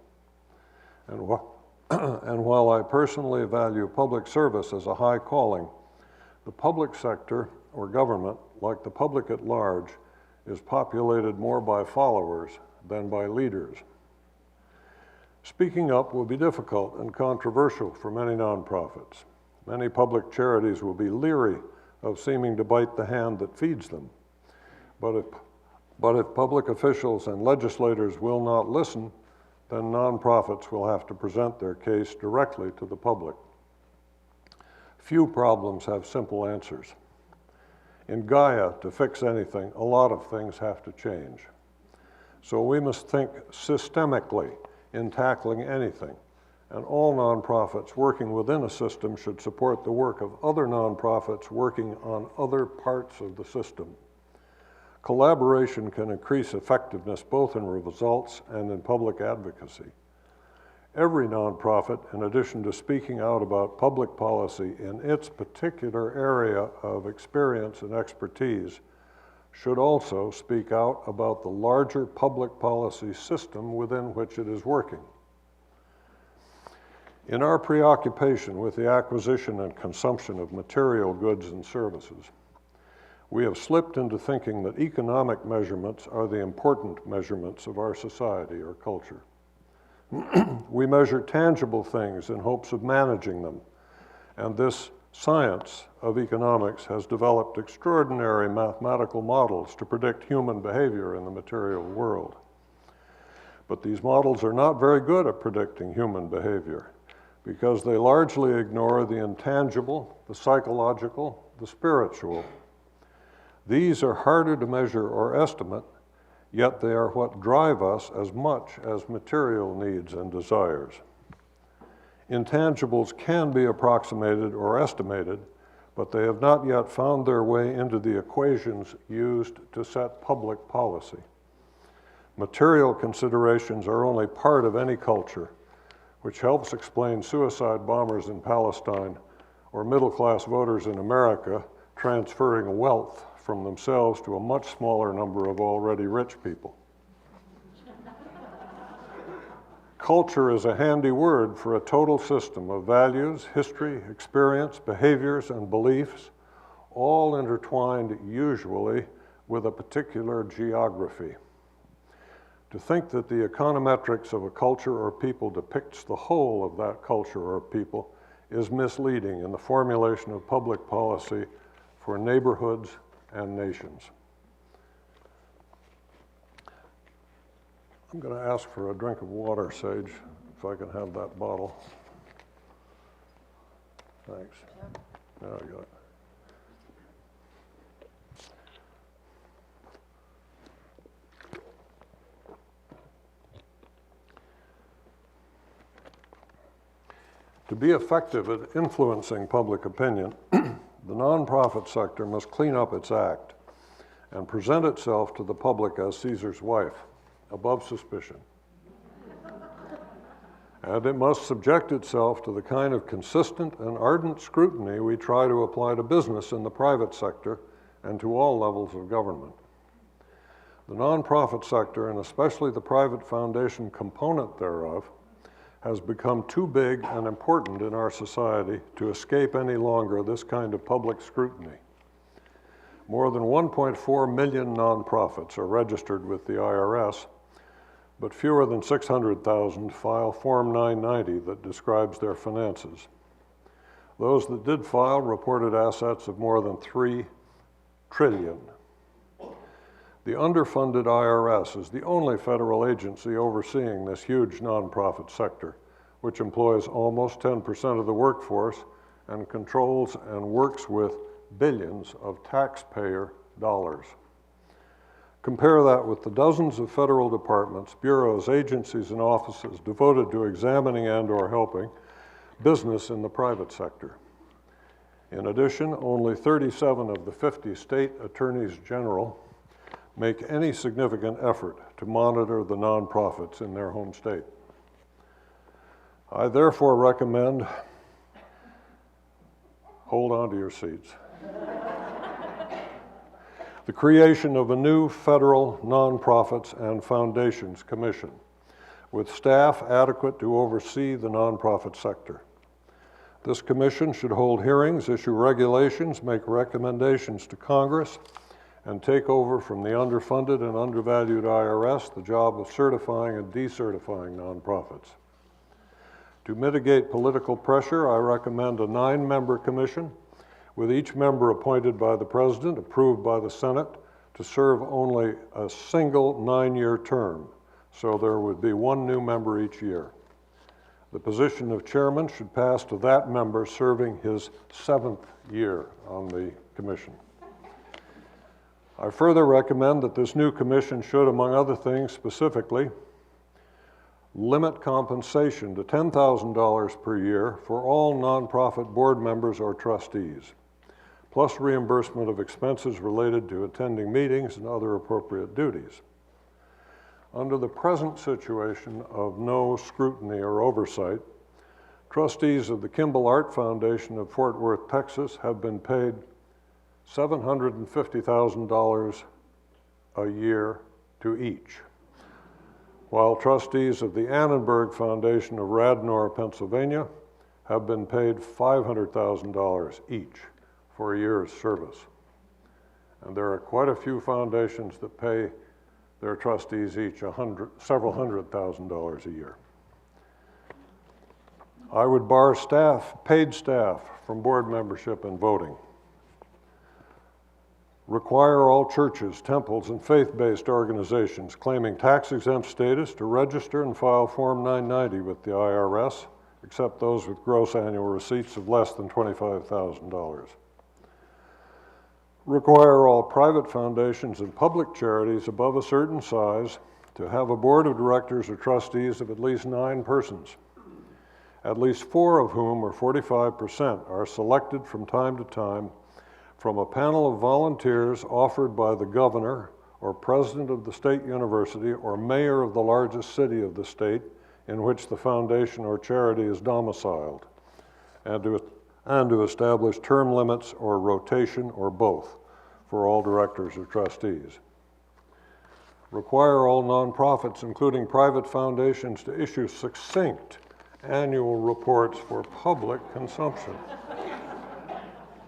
And while I personally value public service as a high calling, the public sector, or government, like the public at large, is populated more by followers than by leaders. Speaking up will be difficult and controversial for many nonprofits. Many public charities will be leery of seeming to bite the hand that feeds them. But if public officials and legislators will not listen, then nonprofits will have to present their case directly to the public. Few problems have simple answers. In Gaia, to fix anything, a lot of things have to change. So we must think systemically in tackling anything, and all nonprofits working within a system should support the work of other nonprofits working on other parts of the system. Collaboration can increase effectiveness both in results and in public advocacy. Every nonprofit, in addition to speaking out about public policy in its particular area of experience and expertise, should also speak out about the larger public policy system within which it is working. In our preoccupation with the acquisition and consumption of material goods and services, we have slipped into thinking that economic measurements are the important measurements of our society or culture. We measure tangible things in hopes of managing them, and this science of economics has developed extraordinary mathematical models to predict human behavior in the material world. But these models are not very good at predicting human behavior because they largely ignore the intangible, the psychological, the spiritual. These are harder to measure or estimate, yet they are what drive us as much as material needs and desires. Intangibles can be approximated or estimated, but they have not yet found their way into the equations used to set public policy. Material considerations are only part of any culture, which helps explain suicide bombers in Palestine or middle-class voters in America transferring wealth from themselves to a much smaller number of already rich people. Culture is a handy word for a total system of values, history, experience, behaviors, and beliefs, all intertwined usually with a particular geography. To think that the econometrics of a culture or people depicts the whole of that culture or people is misleading in the formulation of public policy for neighborhoods and nations. I'm going to ask for a drink of water, Sage, if I can have that bottle. Thanks. There I got it. To be effective at influencing public opinion, the nonprofit sector must clean up its act and present itself to the public as Caesar's wife, above suspicion. And it must subject itself to the kind of consistent and ardent scrutiny we try to apply to business in the private sector and to all levels of government. The nonprofit sector, and especially the private foundation component thereof, has become too big and important in our society to escape any longer this kind of public scrutiny. More than 1.4 million nonprofits are registered with the IRS, but fewer than 600,000 file Form 990 that describes their finances. Those that did file reported assets of more than $3 trillion. The underfunded IRS is the only federal agency overseeing this huge nonprofit sector, which employs almost 10% of the workforce and controls and works with billions of taxpayer dollars. Compare that with the dozens of federal departments, bureaus, agencies, and offices devoted to examining and/or helping business in the private sector. In addition, only 37 of the 50 state attorneys general make any significant effort to monitor the nonprofits in their home state. I therefore recommend, hold on to your seats, the creation of a new federal Nonprofits and Foundations Commission with staff adequate to oversee the nonprofit sector. This commission should hold hearings, issue regulations, make recommendations to Congress, and take over from the underfunded and undervalued IRS the job of certifying and decertifying nonprofits. To mitigate political pressure, I recommend a 9-member commission, with each member appointed by the President, approved by the Senate, to serve only a single 9-year term, so there would be 1 new member each year. The position of chairman should pass to that member serving his 7th year on the commission. I further recommend that this new commission should, among other things specifically, limit compensation to $10,000 per year for all nonprofit board members or trustees, plus reimbursement of expenses related to attending meetings and other appropriate duties. Under the present situation of no scrutiny or oversight, trustees of the Kimball Art Foundation of Fort Worth, Texas have been paid $750,000 a year to each, while trustees of the Annenberg Foundation of Radnor, Pennsylvania, have been paid $500,000 each for a year's service. And there are quite a few foundations that pay their trustees each several $100,000 a year. I would bar paid staff from board membership and voting. Require all churches, temples, and faith-based organizations claiming tax-exempt status to register and file Form 990 with the IRS, except those with gross annual receipts of less than $25,000. Require all private foundations and public charities above a certain size to have a board of directors or trustees of at least 9 persons, at least 4 of whom, or 45%, are selected from time to time from a panel of volunteers offered by the governor or president of the state university or mayor of the largest city of the state in which the foundation or charity is domiciled, and to establish term limits or rotation or both for all directors or trustees. Require all nonprofits, including private foundations, to issue succinct annual reports for public consumption,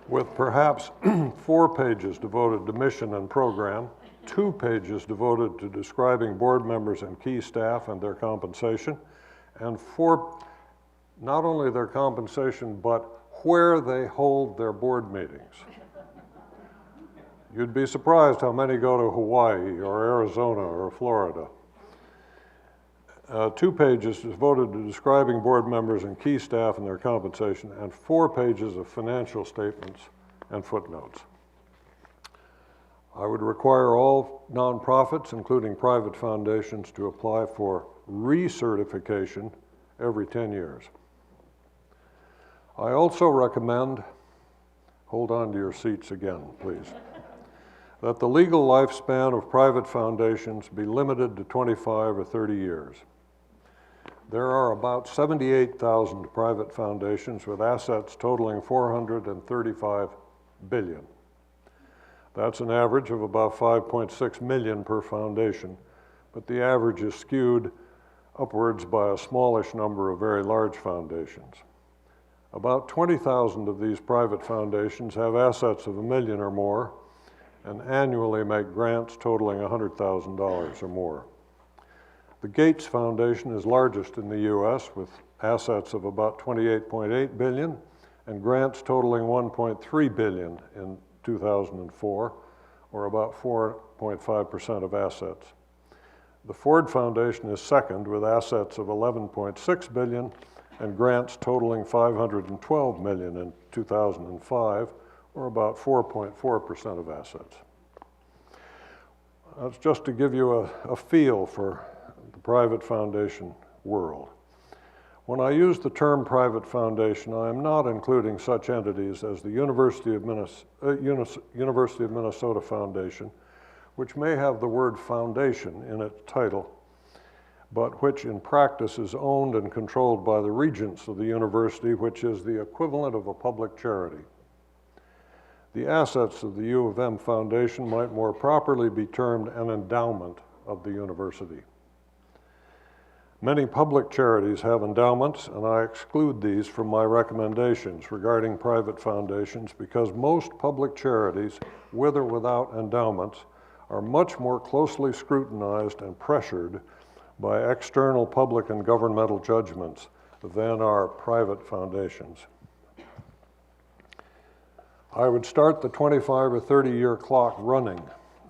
with perhaps 4 pages devoted to mission and program, 2 pages devoted to describing board members and key staff and their compensation, and 4, not only their compensation, but where they hold their board meetings. You'd be surprised how many go to Hawaii or Arizona or Florida. 2 pages devoted to describing board members and key staff and their compensation, and 4 pages of financial statements and footnotes. I would require all nonprofits, including private foundations, to apply for recertification every 10 years. I also recommend, hold on to your seats again, please, that the legal lifespan of private foundations be limited to 25 or 30 years. There are about 78,000 private foundations with assets totaling $435 billion. That's an average of about 5.6 million per foundation, but the average is skewed upwards by a smallish number of very large foundations. About 20,000 of these private foundations have assets of $1 million or more and annually make grants totaling $100,000 or more. The Gates Foundation is largest in the U.S. with assets of about $28.8 billion and grants totaling $1.3 billion in 2004, or about 4.5% of assets. The Ford Foundation is second with assets of $11.6 billion and grants totaling $512 million in 2005, or about 4.4% of assets. That's just to give you a feel for the private foundation world. When I use the term private foundation, I am not including such entities as the University of Minnesota Foundation, which may have the word foundation in its title, but which in practice is owned and controlled by the regents of the university, which is the equivalent of a public charity. The assets of the U of M Foundation might more properly be termed an endowment of the university. Many public charities have endowments, and I exclude these from my recommendations regarding private foundations because most public charities, with or without endowments, are much more closely scrutinized and pressured by external public and governmental judgments than are private foundations. I would start the 25 or 30-year clock running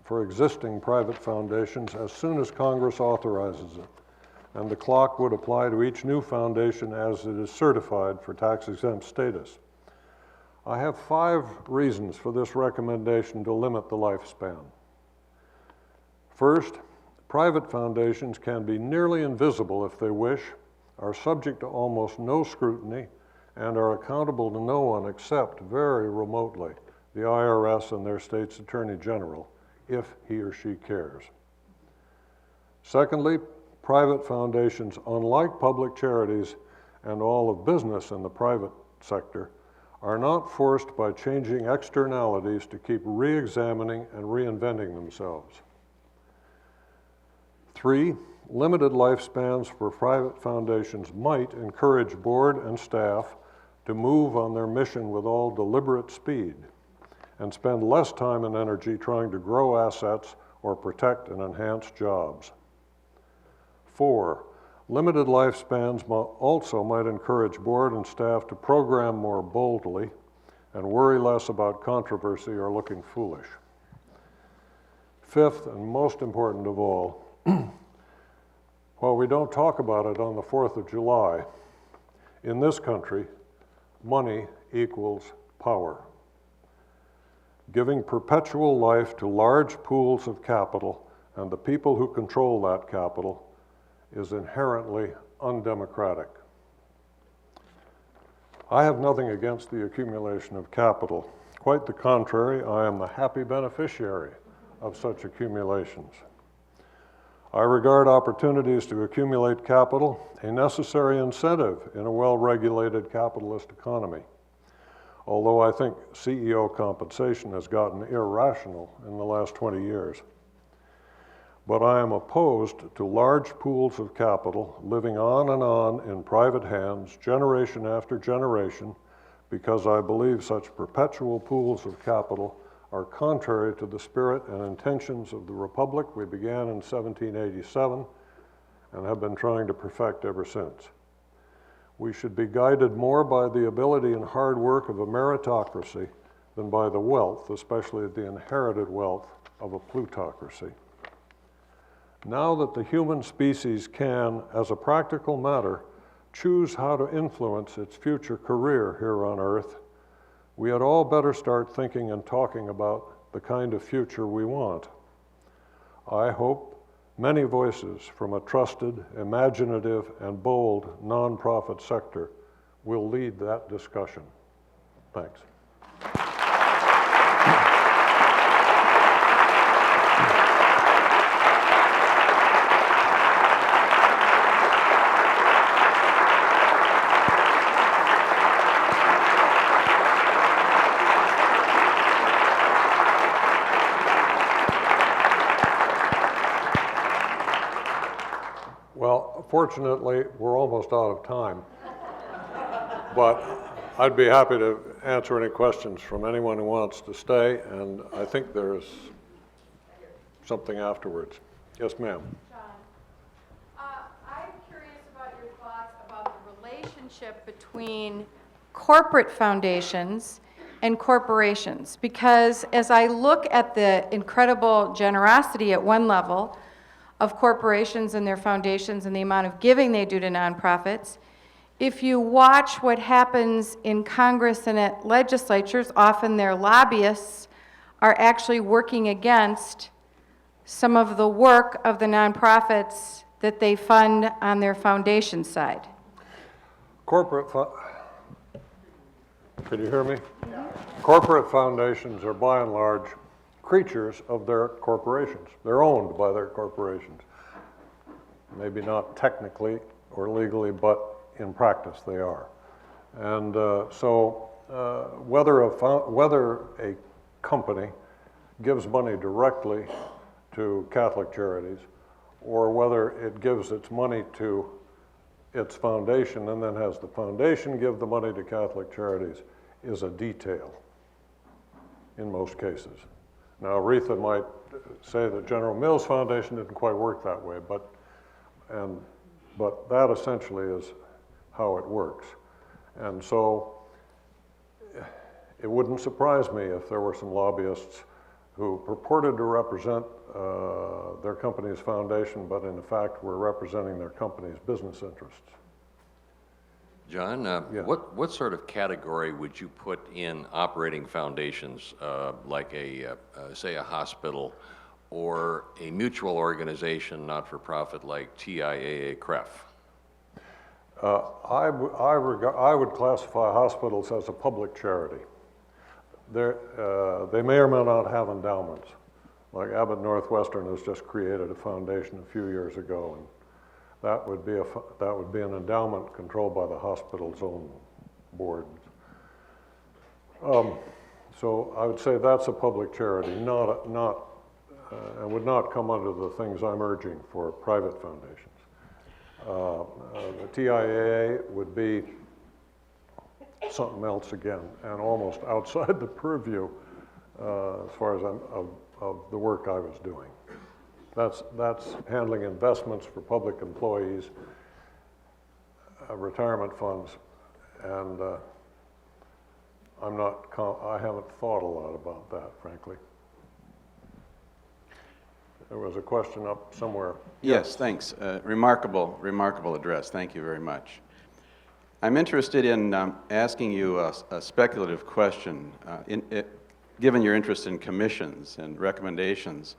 for existing private foundations as soon as Congress authorizes it, and the clock would apply to each new foundation as it is certified for tax-exempt status. I have 5 reasons for this recommendation to limit the lifespan. First, private foundations can be nearly invisible if they wish, are subject to almost no scrutiny, and are accountable to no one except very remotely the IRS and their state's attorney general, if he or she cares. Secondly, private foundations, unlike public charities and all of business in the private sector, are not forced by changing externalities to keep re-examining and reinventing themselves. 3, limited lifespans for private foundations might encourage board and staff to move on their mission with all deliberate speed and spend less time and energy trying to grow assets or protect and enhance jobs. 4, limited lifespans also might encourage board and staff to program more boldly and worry less about controversy or looking foolish. 5th, and most important of all, while we don't talk about it on the 4th of July, in this country, money equals power. Giving perpetual life to large pools of capital and the people who control that capital is inherently undemocratic. I have nothing against the accumulation of capital. Quite the contrary, I am the happy beneficiary of such accumulations. I regard opportunities to accumulate capital a necessary incentive in a well-regulated capitalist economy, although I think CEO compensation has gotten irrational in the last 20 years. But I am opposed to large pools of capital living on and on in private hands, generation after generation, because I believe such perpetual pools of capital are contrary to the spirit and intentions of the republic we began in 1787 and have been trying to perfect ever since. We should be guided more by the ability and hard work of a meritocracy than by the wealth, especially the inherited wealth, of a plutocracy. Now that the human species can, as a practical matter, choose how to influence its future career here on Earth, we had all better start thinking and talking about the kind of future we want. I hope many voices from a trusted, imaginative, and bold nonprofit sector will lead that discussion. Thanks. Well, fortunately, we're almost out of time. But I'd be happy to answer any questions from anyone who wants to stay, and I think there's something afterwards. Yes, ma'am. John, I'm curious about your thoughts about the relationship between corporate foundations and corporations, because as I look at the incredible generosity at one level of corporations and their foundations and the amount of giving they do to nonprofits, if you watch what happens in Congress and at legislatures, often their lobbyists are actually working against some of the work of the nonprofits that they fund on their foundation side. Can you hear me? Corporate foundations are by and large creatures of their corporations. They're owned by their corporations. Maybe not technically or legally, but in practice they are. And whether a company gives money directly to Catholic Charities, or whether it gives its money to its foundation and then has the foundation give the money to Catholic Charities, is a detail in most cases. Now, Aretha might say that General Mills Foundation didn't quite work that way, but that essentially is how it works. And so it wouldn't surprise me if there were some lobbyists who purported to represent their company's foundation, but in fact were representing their company's business interests. John, Yeah. what sort of category would you put in operating foundations, like say a hospital or a mutual organization, not-for-profit like TIAA-CREF? I would classify hospitals as a public charity. They may or may not have endowments. Like Abbott Northwestern has just created a foundation a few years ago, and that would be an endowment controlled by the hospital's own board. So I would say that's a public charity, and would not come under the things I'm urging for private foundations. The TIAA would be something else again, and almost outside the purview as far as of the work I was doing. That's handling investments for public employees, retirement funds, and I haven't thought a lot about that, frankly. There was a question up somewhere. Yes, thanks. Remarkable address. Thank you very much. I'm interested in asking you a speculative question. Given your interest in commissions and recommendations,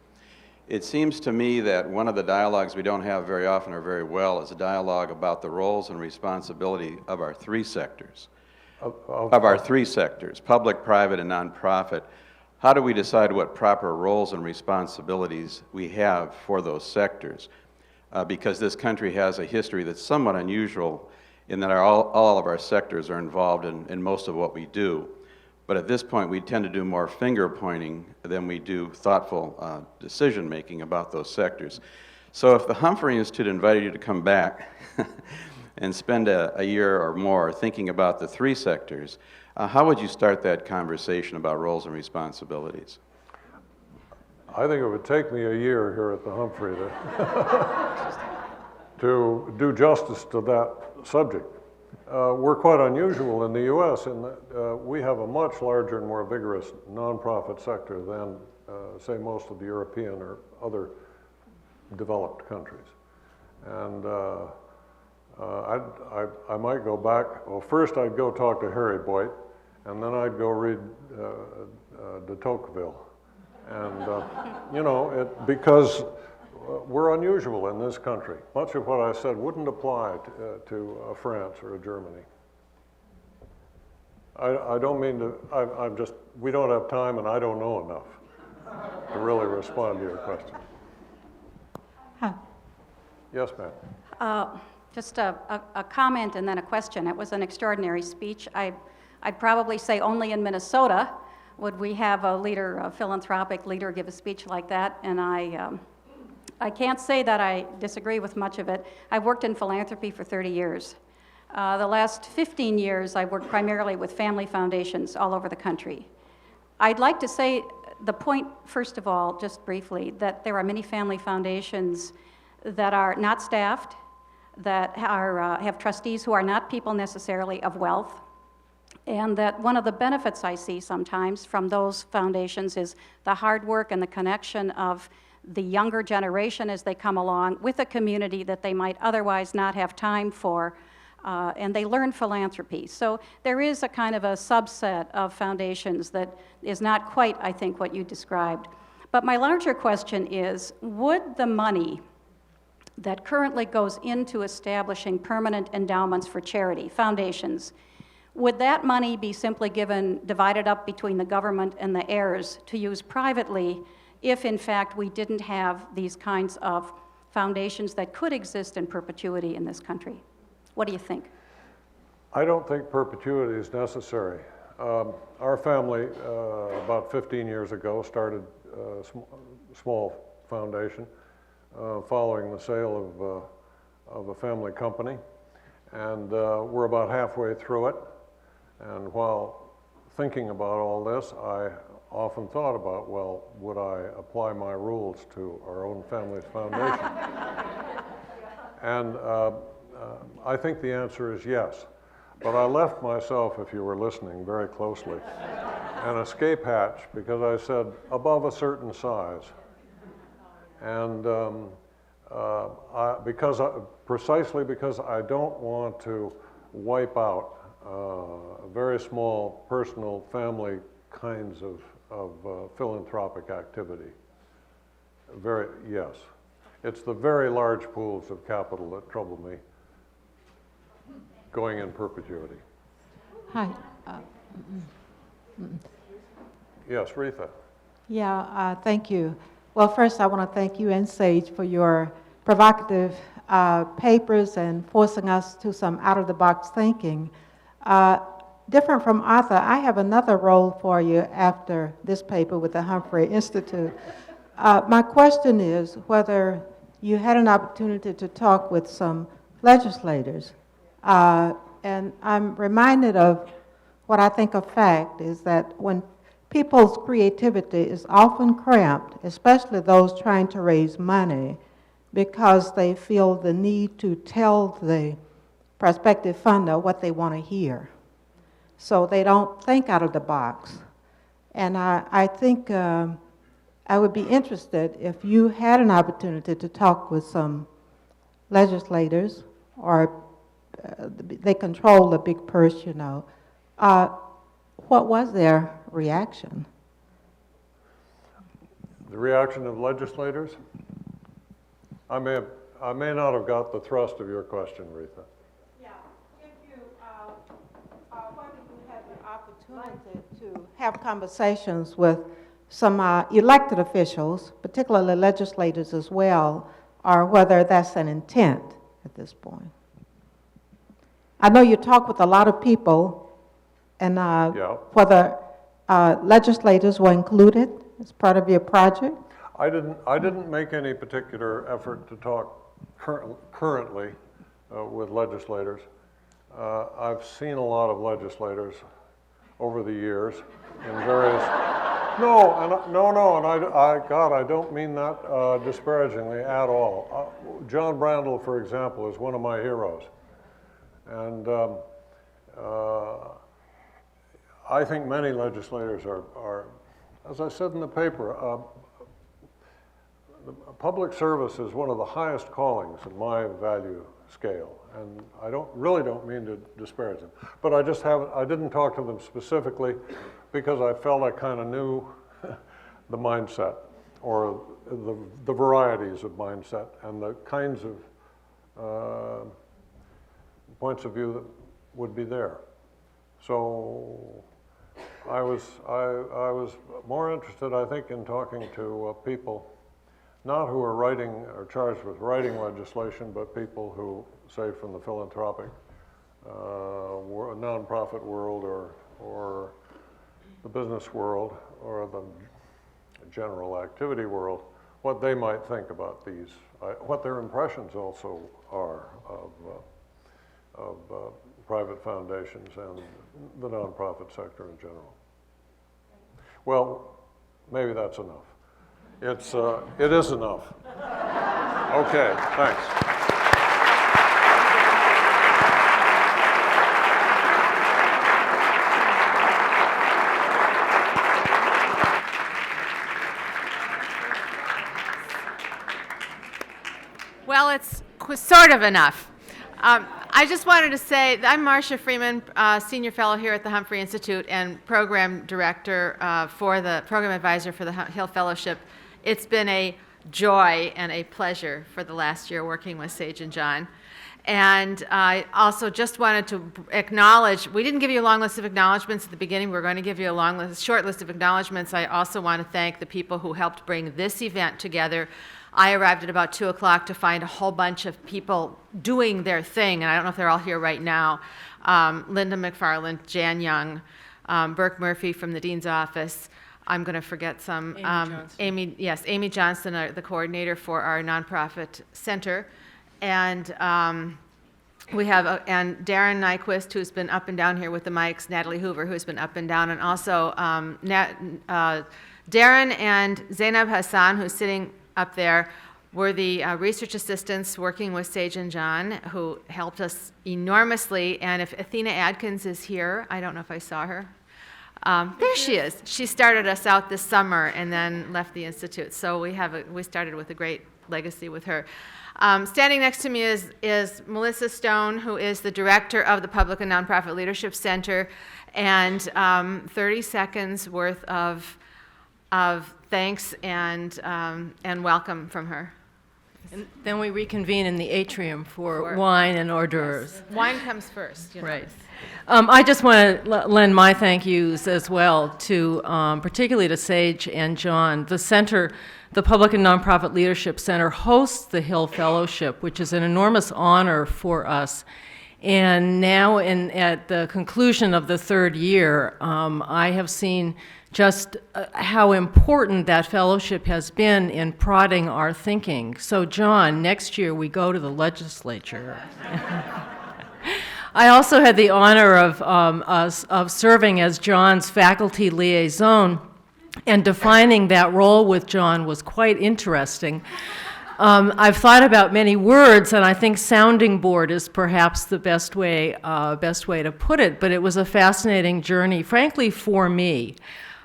it seems to me that one of the dialogues we don't have very often or very well is a dialogue about the roles and responsibility of our three sectors. Of our three sectors, public, private, and nonprofit. How do we decide what proper roles and responsibilities we have for those sectors? Because this country has a history that's somewhat unusual in that all of our sectors are involved in most of what we do. But at this point, we tend to do more finger pointing than we do thoughtful decision making about those sectors. So if the Humphrey Institute invited you to come back and spend a year or more thinking about the three sectors, how would you start that conversation about roles and responsibilities? I think it would take me a year here at the Humphrey to do justice to that subject. We're quite unusual in the U.S. in that we have a much larger and more vigorous nonprofit sector than, say, most of the European or other developed countries. And I might go back. Well, first I'd go talk to Harry Boyd, and then I'd go read de Tocqueville. And, you know, because we're unusual in this country. Much of what I said wouldn't apply to France or Germany. I don't mean to, I'm just, we don't have time and I don't know enough to really respond to your question. Hi. Yes, ma'am. Just a comment and then a question. It was an extraordinary speech. I'd probably say only in Minnesota would we have a leader, a philanthropic leader, give a speech like that. And I can't say that I disagree with much of it. I've worked in philanthropy for 30 years. The last 15 years, I worked primarily with family foundations all over the country. I'd like to say the point, first of all, just briefly, that there are many family foundations that are not staffed, that are, have trustees who are not people necessarily of wealth, and that one of the benefits I see sometimes from those foundations is the hard work and the connection of the younger generation as they come along with a community that they might otherwise not have time for, and they learn philanthropy. So there is a kind of a subset of foundations that is not quite, I think, what you described. But my larger question is, would the money that currently goes into establishing permanent endowments for charity, foundations, would that money be simply divided up between the government and the heirs to use privately if, in fact, we didn't have these kinds of foundations that could exist in perpetuity in this country? What do you think? I don't think perpetuity is necessary. Our family, about 15 years ago, started a small foundation following the sale of a family company. And we're about halfway through it. And while thinking about all this, I often thought about, well, would I apply my rules to our own family's foundation? And I think the answer is yes. But I left myself, if you were listening very closely, an escape hatch because I said above a certain size. And precisely because I don't want to wipe out very small personal family kinds of philanthropic activity. Yes. It's the very large pools of capital that trouble me going in perpetuity. Hi. Yes, Retha. Yeah, thank you. Well, first I want to thank you and Sage for your provocative papers and forcing us to some out-of-the-box thinking. Different from Arthur, I have another role for you after this paper with the Humphrey Institute. My question is whether you had an opportunity to talk with some legislators. And I'm reminded of what I think a fact is that when people's creativity is often cramped, especially those trying to raise money, because they feel the need to tell the prospective funder what they want to hear. So they don't think out of the box. And I think I would be interested if you had an opportunity to talk with some legislators, or they control the big purse, you know. What was their reaction? The reaction of legislators? I may not have got the thrust of your question, Retha. Yeah, if you, whether you had the opportunity to have conversations with some elected officials, particularly legislators as well, or whether that's an intent at this point. I know you talk with a lot of people, and whether legislators were included as part of your project? I didn't make any particular effort to talk currently with legislators. I've seen a lot of legislators over the years in various. God, I don't mean that disparagingly at all. John Brandl, for example, is one of my heroes, and I think many legislators are, as I said in the paper, public service is one of the highest callings in my value scale, and I really don't mean to disparage them. But I didn't talk to them specifically because I felt I kind of knew the mindset, or the varieties of mindset, and the kinds of points of view that would be there. So I was more interested, I think, in talking to people, not who are writing or charged with writing legislation, but people who, say, from the philanthropic nonprofit world, or the business world, or the general activity world, what they might think about these, what their impressions also are of private foundations and the nonprofit sector in general. Well, maybe that's enough. It is enough. Okay, thanks. Well, it's sort of enough. I just wanted to say that I'm Marcia Freeman, Senior Fellow here at the Humphrey Institute and Program Director Program Advisor for the Hill Fellowship. It's been a joy and a pleasure for the last year working with Sage and John. And I also just wanted to acknowledge, we didn't give you a long list of acknowledgments at the beginning. We're going to give you a short list of acknowledgments. I also want to thank the people who helped bring this event together. I arrived at about 2 o'clock to find a whole bunch of people doing their thing, and I don't know if they're all here right now. Linda McFarland, Jan Young, Burke Murphy from the Dean's Office. I'm going to forget some. Amy Johnson, the coordinator for our nonprofit center. And we have and Darren Nyquist, who's been up and down here with the mics, Natalie Hoover, who's been up and down, and also Darren and Zainab Hassan, who's sitting up there, were the research assistants working with Sage and John, who helped us enormously. And if Athena Adkins is here, I don't know if I saw her. There she is. She started us out this summer and then left the Institute. So we started with a great legacy with her. Standing next to me is Melissa Stone, who is the director of the Public and Nonprofit Leadership Center, and 30 seconds worth of thanks and welcome from her. And then we reconvene in the atrium for wine and hors d'oeuvres. Yes. Wine comes first. Right. I just want to lend my thank yous as well to, particularly to Sage and John. The center, the Public and Nonprofit Leadership Center, hosts the Hill Fellowship, which is an enormous honor for us. And now, at the conclusion of the third year, I have seen just how important that fellowship has been in prodding our thinking. So, John, next year we go to the legislature. I also had the honor of serving as John's faculty liaison, and defining that role with John was quite interesting. I've thought about many words, and I think sounding board is perhaps the best way to put it, but it was a fascinating journey, frankly, for me.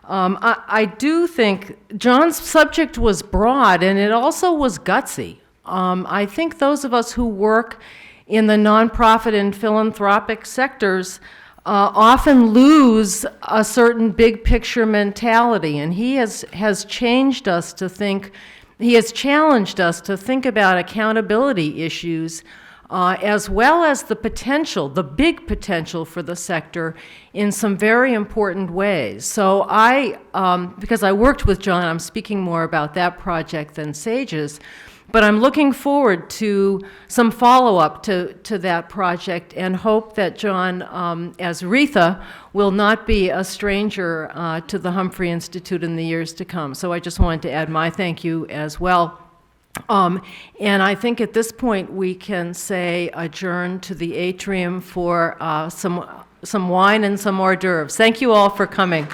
I do think John's subject was broad, and it also was gutsy. I think those of us who work in the nonprofit and philanthropic sectors often lose a certain big picture mentality, and he has changed us to think. He has challenged us to think about accountability issues as well as the potential, the big potential for the sector in some very important ways. So because I worked with John, I'm speaking more about that project than Sage's, but I'm looking forward to some follow-up to that project and hope that John, as Retha, will not be a stranger to the Humphrey Institute in the years to come. So I just wanted to add my thank you as well. And I think at this point we can say adjourn to the atrium for some wine and some hors d'oeuvres. Thank you all for coming.